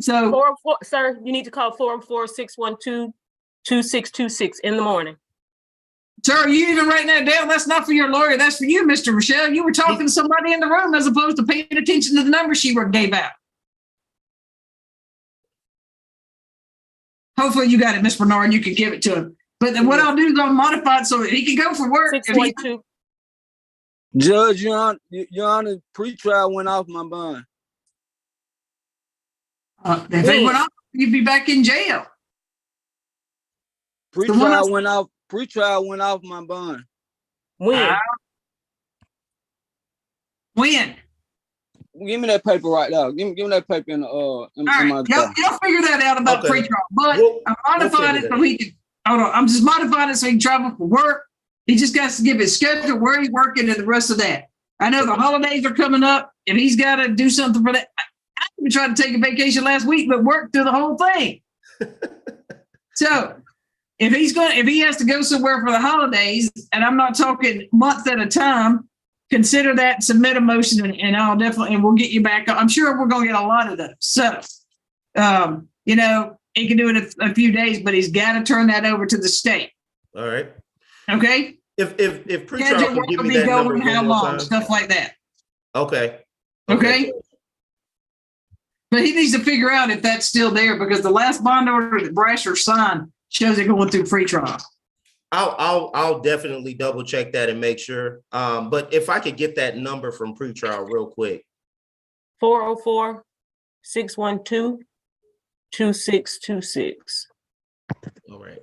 So, sir, you need to call 404-612-2626 in the morning. Sir, you even writing that down? That's not for your lawyer. That's for you, Mr. Rochelle. You were talking to somebody in the room as opposed to paying attention to the number she gave out. Hopefully you got it, Miss Bernard. You can give it to him. But then what I'll do is I'll modify it so he can go for work. Judge, Your Honor, pretrial went off my bond. If they went off, you'd be back in jail. Pretrial went off. Pretrial went off my bond. When? When? Give me that paper right now. Give me that paper in the in All right, my y'all figure that out about pretrial. But I'm modifying it so he can. Hold on, I'm just modifying it so he can travel for work. He just got to give his schedule where he's working and the rest of that. I know the holidays are coming up, and he's got to do something for that. I even tried to take a vacation last week, but worked through the whole thing. So if he has to go somewhere for the holidays, and I'm not talking months at a time, consider that, submit a motion, and I'll definitely, and we'll get you back. I'm sure we're going to get a lot of those. So, he can do it in a few days, but he's got to turn that over to the state. All right. Okay. If pretrial can give me that number how one more long, time. stuff like that. Okay. Okay. But he needs to figure out if that's still there, because the last bond order that Brasher signed shows it going through pretrial. I'll definitely double check that and make sure. But if I could get that number from pretrial real quick. 404-612-2626. All right.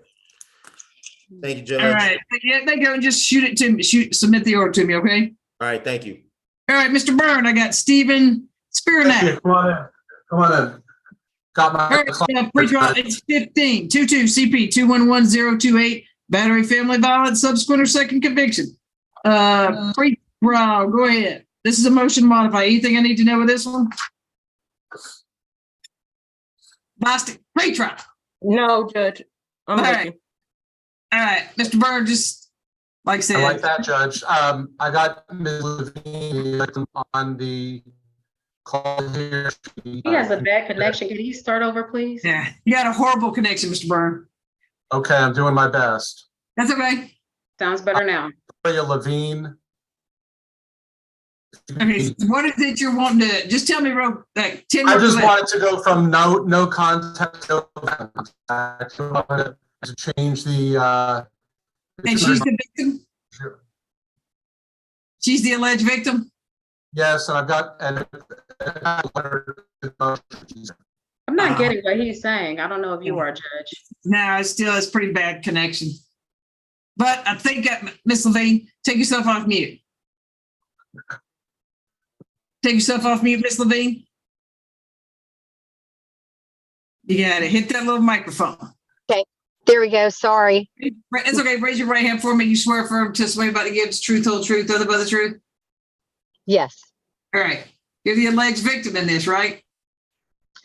Thank you, Judge. All right. Yeah, they go and just shoot it to me. Submit the order to me, okay? All right, thank you. All right, Mr. Byrne, I got Stephen Spiranak. Come on in. Come on in. Got my pretrial, it's 15-22 CP 211028, battery, family violence, subsequent or second conviction. Pretrial, go ahead. This is a motion to modify. Anything I need to know with this one? Boston, pretrial. No, Judge. I'm All with right. you. All right, Mr. Byrne, just like I said. I like that, Judge. I got Ms. Levine on the call here. He has a bad connection. Can he start over, please? Yeah, you got a horrible connection, Mr. Byrne. Okay, I'm doing my best. That's okay. Sounds better now. Levine. Okay, so what is it you're wanting to, just tell me real, like 10 I words just left. wanted to go from no contact to contact. I wanted to change the And she's the victim? She's the alleged victim? yes, and I've got I'm not getting what he's saying. I don't know if you are, Judge. No, it's pretty bad connection. But I think, Miss Levine, take yourself off mute. Take yourself off mute, Miss Levine. You got to hit that little microphone. Okay, there we go. Sorry. It's okay. Raise your right hand for me. You swear firm to swear by the gives truth, whole truth, nothing but the truth? Yes. All right. You're the alleged victim in this, right?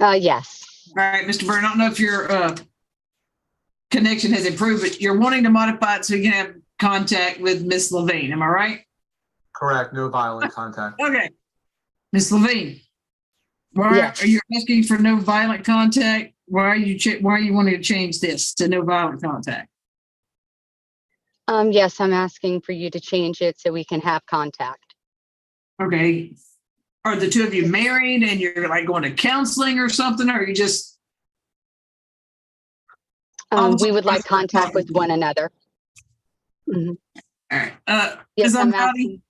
Yes. All right, Mr. Byrne, I don't know if your connection has improved, but you're wanting to modify it so you can have contact with Miss Levine. Am I right? correct, no violent contact. Okay. Miss Levine, why Yes. are you asking for no violent contact? Why are you wanting to change this to no violent contact? Yes, I'm asking for you to change it so we can have contact. Okay. Are the two of you married and you're like going to counseling or something? Or are you just We would like contact with one another. Mhm. All right. Yes, Ms. I'm Amjadi? asking.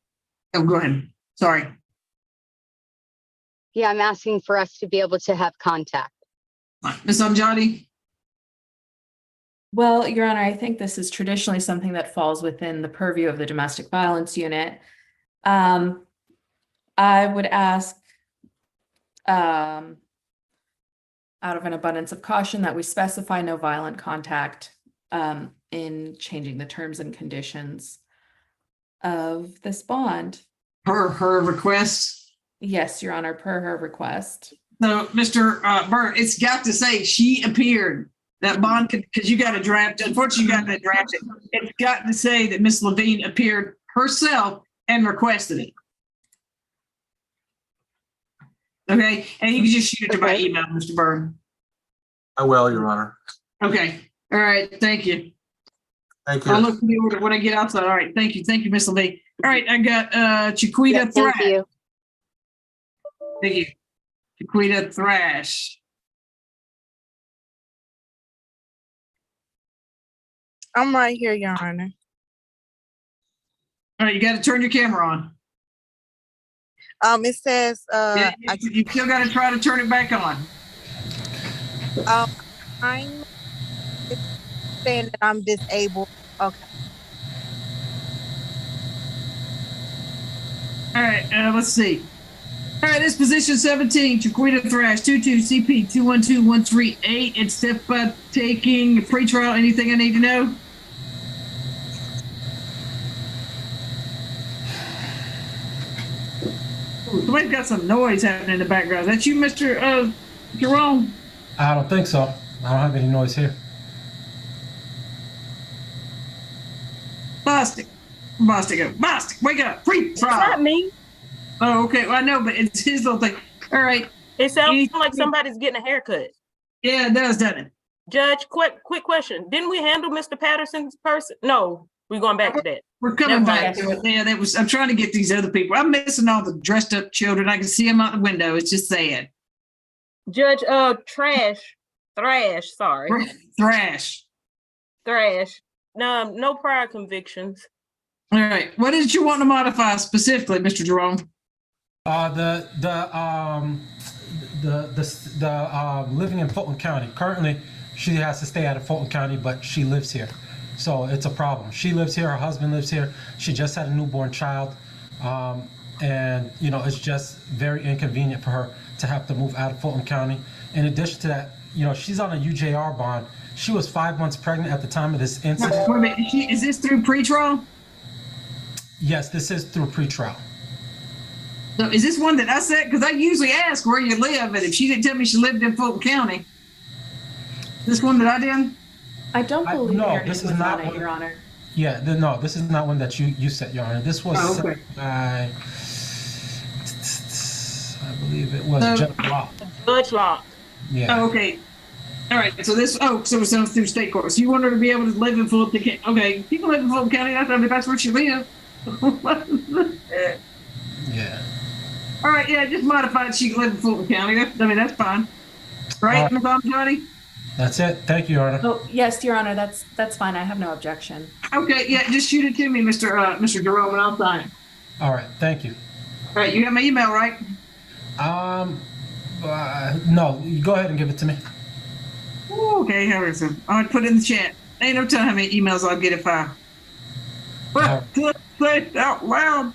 Oh, go ahead. Sorry. Yeah, I'm asking for us to be able to have contact. Ms. Amjadi? Well, Your Honor, I think this is traditionally something that falls within the purview of the domestic violence unit. I would ask, out of an abundance of caution, that we specify no violent contact in changing the terms and conditions of this bond. Per her request? Yes, Your Honor, per her request. So, Mr. Burt, it's got to say she appeared. That bond, because you got to draft, unfortunately, you got to draft it. It's got to say that Ms. Levine appeared herself and requested it. Okay, and you can just shoot it to my email, Mr. Byrne. I will, Your Honor. Okay, all right, thank you. Thank you. I'll look for the order when I get outside. All right, thank you, Ms. Levine. All right, I got Chiquita Yes, Thrash. thank you. Thank you. Chiquita Thrash. I'm right here, Your Honor. All right, you got to turn your camera on. It says, you still got to try to turn it back on. I'm saying that I'm disabled. Okay. All right, let's see. All right, this position 17, Chiquita Thrash, 22 CP 212138. It's step taking pretrial. Anything I need to know? Ooh, somebody's got some noise happening in the background. Is that you, Mr. Jerome? I don't think so. I don't have any noise here. Bostic, wake up, pretrial. It's not me. Oh, okay. Well, I know, but it's his little thing. All right. It sounds like somebody's getting a haircut. Yeah, it does, doesn't it? Judge, quick question. Didn't we handle Mr. Patterson's person? No, we're going back to that. We're coming back to it. Yeah, I'm trying to get these other people. I'm missing all the dressed up children. I can see them out the window. It's just sad. Judge, Thrash, sorry. Thrash. No prior convictions. All right. What did you want to modify specifically, Mr. Jerome? Living in Fulton County. Currently, she has to stay out of Fulton County, but she lives here. So it's a problem. She lives here, her husband lives here. She just had a newborn child. And, you know, it's just very inconvenient for her to have to move out of Fulton County. In addition to that, you know, she's on a UJR bond. She was 5 months pregnant at the time of this incident. Wait a minute. Is this through pretrial? Yes, this is through pretrial. So is this one that I said? Because I usually ask where you live, and if she didn't tell me she lived in Fulton County, this one that I did? I don't believe no, your this name is was not on it, Your Honor. Yeah, no, this is not one that you set, Your Honor. This was okay. set by, I believe it was Judge Locke. Judge Locke. Yeah. Oh, okay. All right. So this. So it sounds through state court. So you want her to be able to live in Fulton County? Okay. People live in Fulton County. That's where she lives. Yeah. All right. Yeah. Just modified. She can live in Fulton County. That's fine. Right, Ms. Amjadi? That's it. Thank you, Your Honor. Oh, yes, Your Honor. That's fine. I have no objection. Okay. Yeah. Just shoot it to me, Mr. Jerome, and I'll sign it. All right. Thank you. All right. You have my email, right? No. You go ahead and give it to me. Okay, Harrison. I'll put it in the chat. Ain't no telling how many emails I'll get if I say it out loud.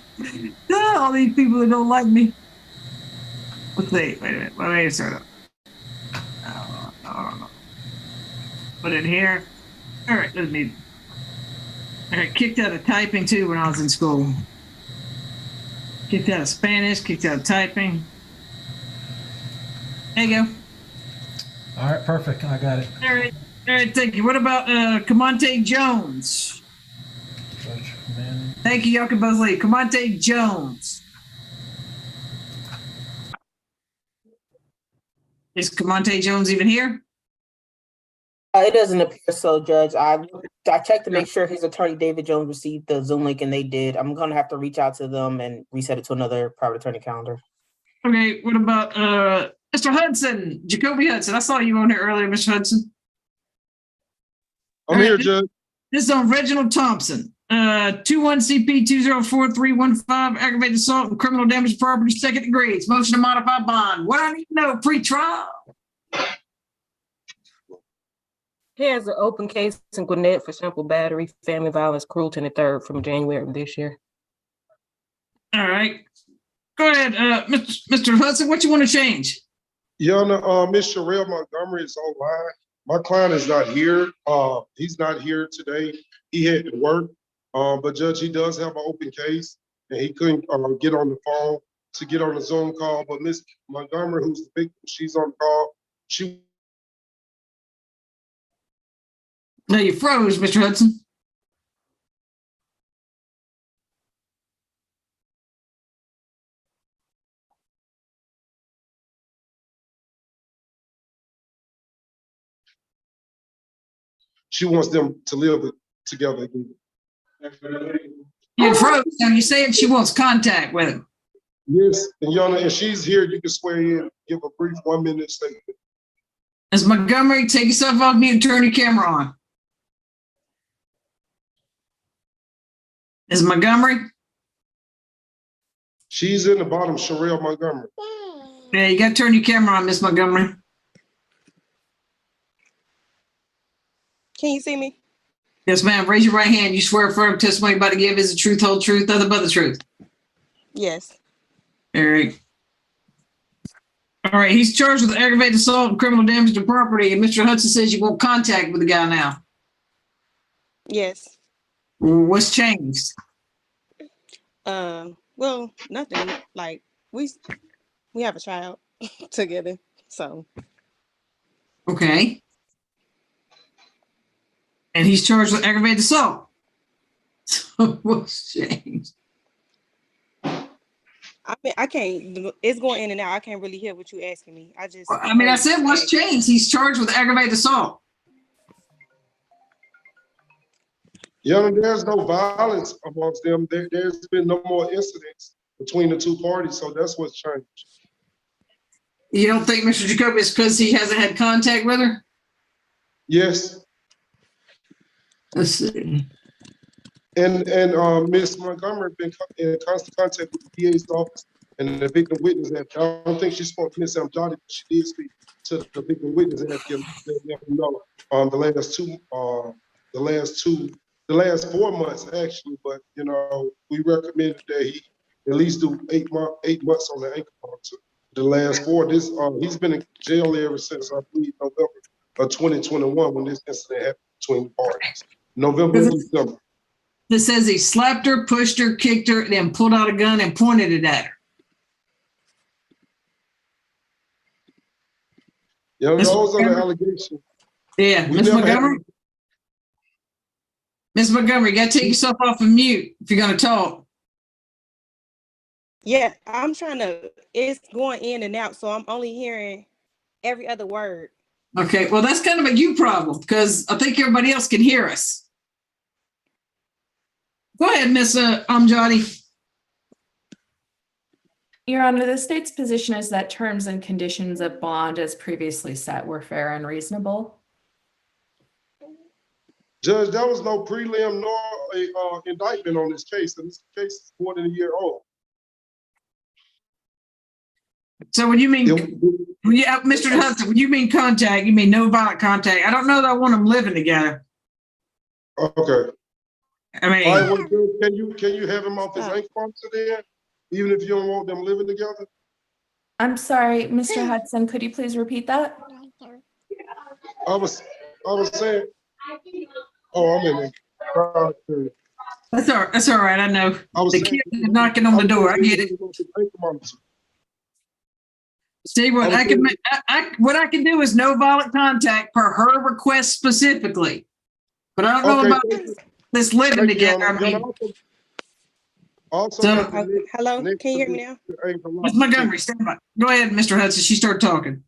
All these people that don't like me. Let's see. Wait a minute. Let me start up. No. Put it here. All right. Let me. I got kicked out of typing too when I was in school. Kicked out of Spanish. Kicked out of typing. There you go. All right, perfect. I got it. All right, thank you. What about Camonte Jones? Thank you, y'all can both leave. Camonte Jones. Is Camonte Jones even here? It doesn't appear so, Judge. I checked to make sure his attorney, David Jones, received the Zoom link, and they did. I'm going to have to reach out to them and reset it to another private attorney calendar. Okay, what about Mr. Hudson, Jacoby Hudson? I saw you on there earlier, Mr. Hudson. All I'm here, right, Judge. This is on Reginald Thompson. 21CP204315, aggravated assault and criminal damage to property, second degree. It's motion to modify bond. What I need to know, pre-trial. He has an open case in Gwinnett for simple battery, family violence, cruelty in the third from January of this year. All right. Go ahead, Mr. Hudson, what you want to change? Your Honor, Ms. Sherelle Montgomery is online. My client is not here. He's not here today. He had to work. But Judge, he does have an open case, and he couldn't get on the phone to get on the Zoom call. But Ms. Montgomery, who's the victim, she's on the call. No, you froze, Mr. Hudson. She wants them to live together again. You froze. Now you saying she wants contact with him. Yes, and Your Honor, if she's here, you can swear in, give a brief 1-minute statement. Ms. Montgomery, take yourself off mute and turn your camera on. Ms. Montgomery? She's in the bottom, Sherelle Montgomery. Yeah, you got to turn your camera on, Ms. Montgomery. Can you see me? Yes, ma'am. Raise your right hand. You swear affirm testimony you're about to give is the truth, whole truth, nothing but the truth. Yes. All right. All right. He's charged with aggravated assault and criminal damage to property. And Mr. Hudson says you want contact with the guy now. Yes. What's changed? Well, nothing. Like we have a child together, so. Okay. And he's charged with aggravated assault. So what's changed? I mean, I can't. It's going in and out. I can't really hear what you're asking me. I said what's changed? He's charged with aggravated assault. Your Honor, there's no violence amongst them. There's been no more incidents between the two parties, so that's what's changed. You don't think, Mr. Jacoby, it's because he hasn't had contact with her? Yes. Let's see. And Ms. Montgomery been in constant contact with the DA's office and the victim witness. I don't think she spoke to Ms. Amjadi, but she did speak to the victim witness and let them know the last 4 months actually. But you know, we recommended that he at least do 8 months on the ankle monitor. The last 4, he's been in jail ever since I believe November of 2021 when this incident happened between the parties. November, December. This says he slapped her, pushed her, kicked her, then pulled out a gun and pointed it at her. Yeah, those are the allegations. Yeah, Ms. Montgomery? Ms. Montgomery, you got to take yourself off of mute if you're going to talk. Yeah, I'm trying to, it's going in and out, so I'm only hearing every other word. Okay, well, that's kind of a you problem because I think everybody else can hear us. Go ahead, Ms. Amjadi. Your Honor, the state's position is that terms and conditions of bond as previously set were fair and reasonable. Judge, there was no prelim nor a indictment on this case, and this case is more than a year old. So when you mean, Mr. Hudson, when you mean contact, you mean no violent contact. I don't know that I want them living together. Okay. I mean, all right, well, can you have him off his ankle monitor there, even if you don't want them living together? I'm sorry, Mr. Hudson, could you please repeat that? I was saying, oh, I'm in there. That's all right. I know. The kid is knocking on the door. I get it. See, what I can do is no violent contact per her request specifically. But I don't know about this living together. I mean, hello, can you hear me now? Ms. Montgomery, stand by. Go ahead, Mr. Hudson. She started talking.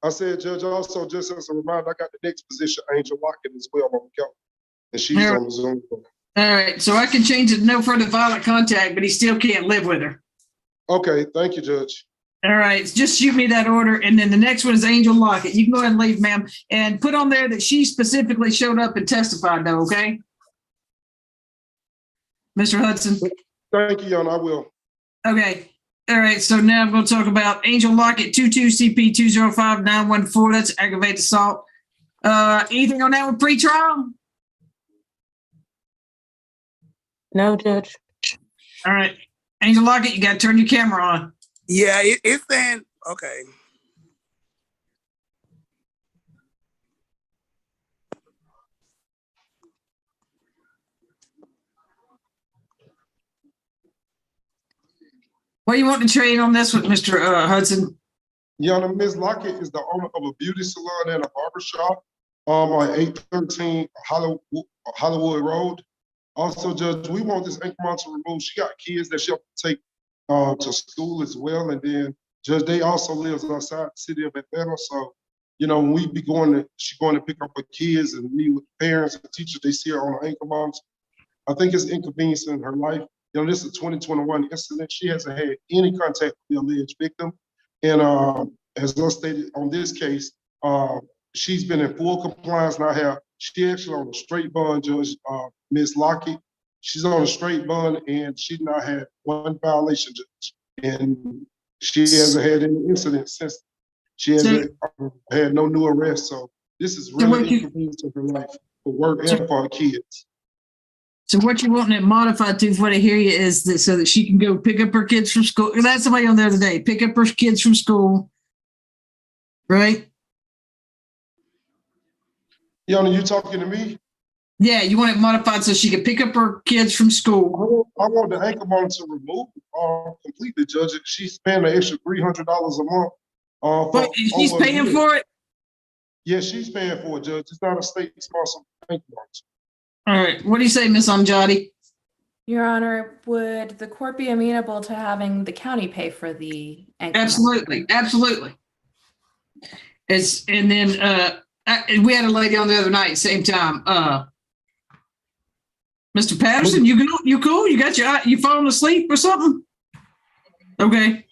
I said, Judge, also just as a reminder, I got the next position, Angel Watkins, as well on the count, and she's on the Zoom. All right, so I can change it to no further violent contact, but he still can't live with her. Okay, thank you, Judge. All right, just shoot me that order. And then the next one is Angel Lockett. You can go ahead and leave, ma'am, and put on there that she specifically showed up and testified though, okay? Mr. Hudson? Thank you, Your Honor, I will. Okay. All right, so now I'm going to talk about Angel Lockett, 22 CP 205-914. That's aggravated assault. Anything on that with pretrial? No, Judge. All right. Angel Lockett, you got to turn your camera on. Yeah, it's saying, okay. What do you want to trade on this with, Mr. Hudson? Your Honor, Ms. Lockett is the owner of a beauty salon and a barbershop on 813 Hollywood Road. Also, Judge, we want this incremental removed. She got kids that she'll take to school as well. And then, Judge, they also lives outside the city of Atlanta. So, you know, when we be she's going to pick up her kids and meet with parents and teachers, they see her on her ankle monitor. I think it's inconveniencing her life. You know, this is a 2021 incident. She hasn't had any contact with the alleged victim. And as I stated on this case, she's been in full compliance now. She actually on a straight bond, Judge, Ms. Lockett. She's on a straight bond and she's not had one violation, Judge. And she hasn't had any incidents since. She hasn't had no new arrests. So this is really inconveniencing her life for work and for her kids. So what you wanting it modified to, what I hear you, is that so that she can go pick up her kids from school. That's the way on the other day. Pick up her kids from school, right? Your Honor, you talking to me? Yeah, you want it modified so she can pick up her kids from school. I want the ankle monitor removed completely, Judge. She's paying an extra $300 a month. But she's paying for it? Yeah, she's paying for it, Judge. It's not a state-sponsored ankle monitor. All right. What do you say, Ms. Amjadi? Your Honor, would the court be amenable to having the county pay for the ankle? Absolutely, absolutely. And then we had a lady on the other night, same time. Mr. Patterson, you cool? You got you falling asleep or something? Okay.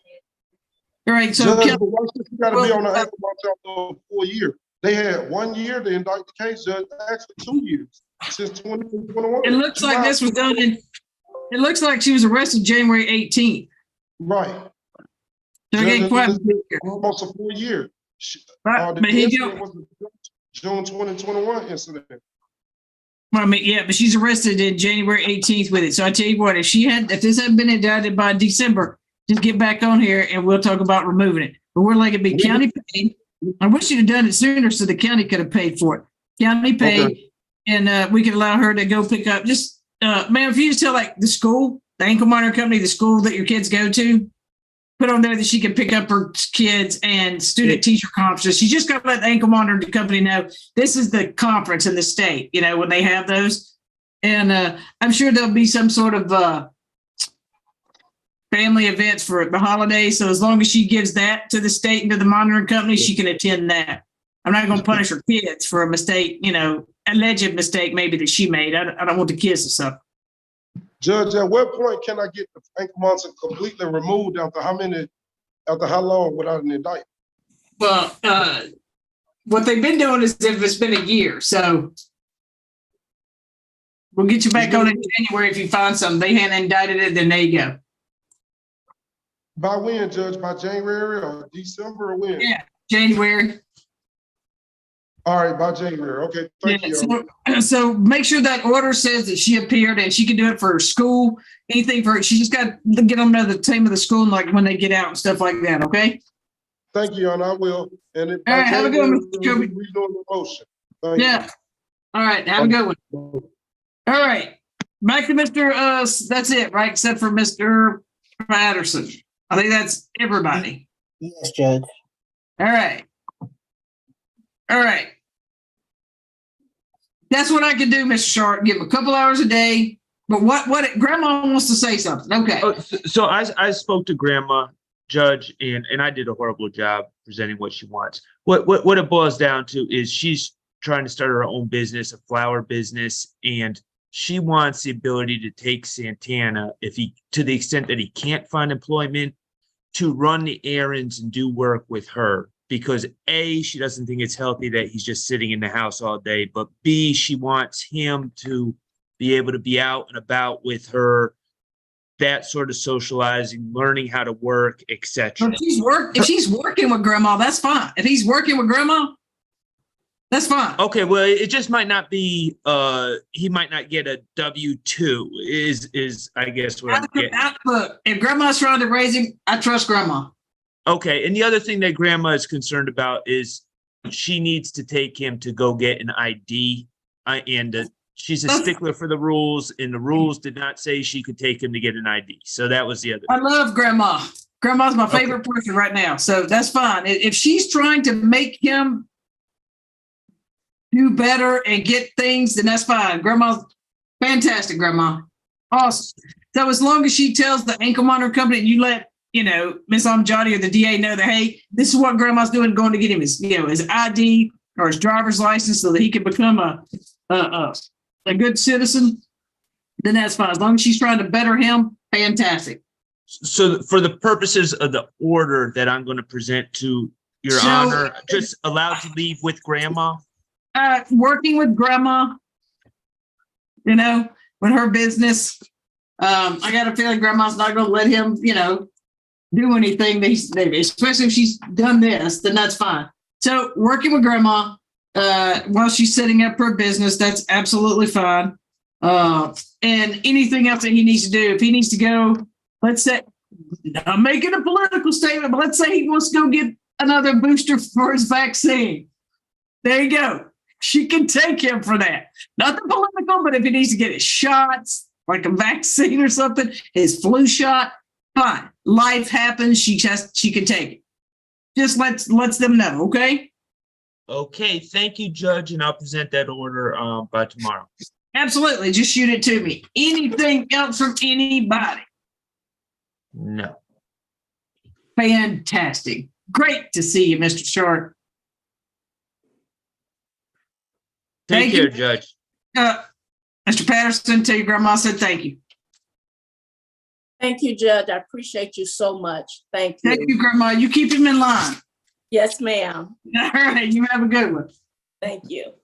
All right. So Judge, but why should she got to be on the ankle monitor for 4 years? They had 1 year to indict the case, Judge. Actually, 2 years since 2021. It looks like this was done in. It looks like she was arrested January 18th. Right. So again, almost a 4 year. Right, The but he incident was the June 2021 incident. Well, I mean, yeah, but she's arrested in January 18th with it. So I tell you what, if this hadn't been indicted by December, just get back on here and we'll talk about removing it. But we're like, it'd be county paid. I wish you'd have done it sooner so the county could have paid for it. County paid, and we could allow her to go pick up. Just, ma'am, if you just tell like the school, the ankle monitor company, the school that your kids go to, put on there that she can pick up her kids and student teacher conferences. She just got to let the ankle monitor company know this is the conference in the state, you know, when they have those. And I'm sure there'll be some sort of family events for the holidays. So as long as she gives that to the state and to the monitoring company, she can attend that. I'm not going to punish her kids for a mistake, you know, alleged mistake maybe that she made. I don't want the kids to suffer. Judge, at what point can I get the ankle monitor completely removed after how long without an indictment? Well, what they've been doing is if it's been a year. So we'll get you back on in January if you find something. They hadn't indicted it, then there you go. By when, Judge? By January or December or when? Yeah, January. All right, by January. Okay, thank you. So make sure that order says that she appeared and she can do it for her school, anything for her. She just got to get them to know the time of the school and like when they get out and stuff like that, okay? Thank you, Your Honor, I will. And if all right, have a good one, Mr. Kobe. Redoing the motion. Thank you. All right, have a good one. All right, back to Mr. That's it, right? Except for Mr. Patterson. I think that's everybody. Yes, Judge. All right. All right. That's what I can do, Mr. Sharp. Give him a couple hours a day. But what Grandma wants to say something. Okay. So I spoke to Grandma, Judge, and I did a horrible job presenting what she wants. What it boils down to is she's trying to start her own business, a flower business, and she wants the ability to take Santana, to the extent that he can't find employment, to run the errands and do work with her because A, she doesn't think it's healthy that he's just sitting in the house all day, but B, she wants him to be able to be out and about with her, that sort of socializing, learning how to work, etc. If she's working with grandma, that's fine. If he's working with grandma, that's fine. Okay, well, it just might not be, he might not get a W-2 is I guess what I'm getting. Look, if grandma's trying to raise him, I trust grandma. Okay, and the other thing that grandma is concerned about is she needs to take him to go get an ID, and she's a stickler for the rules, and the rules did not say she could take him to get an ID. So that was the other. I love grandma. Grandma's my favorite person right now. So that's fine. If she's trying to make him do better and get things, then that's fine. Grandma's fantastic, grandma. Awesome. So as long as she tells the ankle monitor company and you let, Miss Amjadi or the DA know that, hey, this is what grandma's doing, going to get him his, his ID or his driver's license so that he can become a good citizen, then that's fine. As long as she's trying to better him, fantastic. So for the purposes of the order that I'm going to present to Your Honor, just allowed to leave with grandma? Working with grandma, with her business. I got a feeling grandma's not going to let him, do anything that he's, especially if she's done this, then that's fine. So working with grandma while she's setting up her business, that's absolutely fine. And anything else that he needs to do, if he needs to go, let's say, I'm making a political statement, but let's say he wants to go get another booster for his vaccine. There you go. She can take him for that. Not the political, but if he needs to get his shots, like a vaccine or something, his flu shot, fine. Life happens. She can take it. Just lets them know, okay? Okay, thank you, Judge, and I'll present that order by tomorrow. Absolutely. Just shoot it to me. Anything else from anybody? No. Fantastic. Great to see you, Mr. Sharp. Take care, Judge. Mr. Patterson, tell your grandma I said thank you. Thank you, Judge. I appreciate you so much. Thank you. Thank you, Grandma. You keep him in line. Yes, ma'am. All right. You have a good one. Thank you.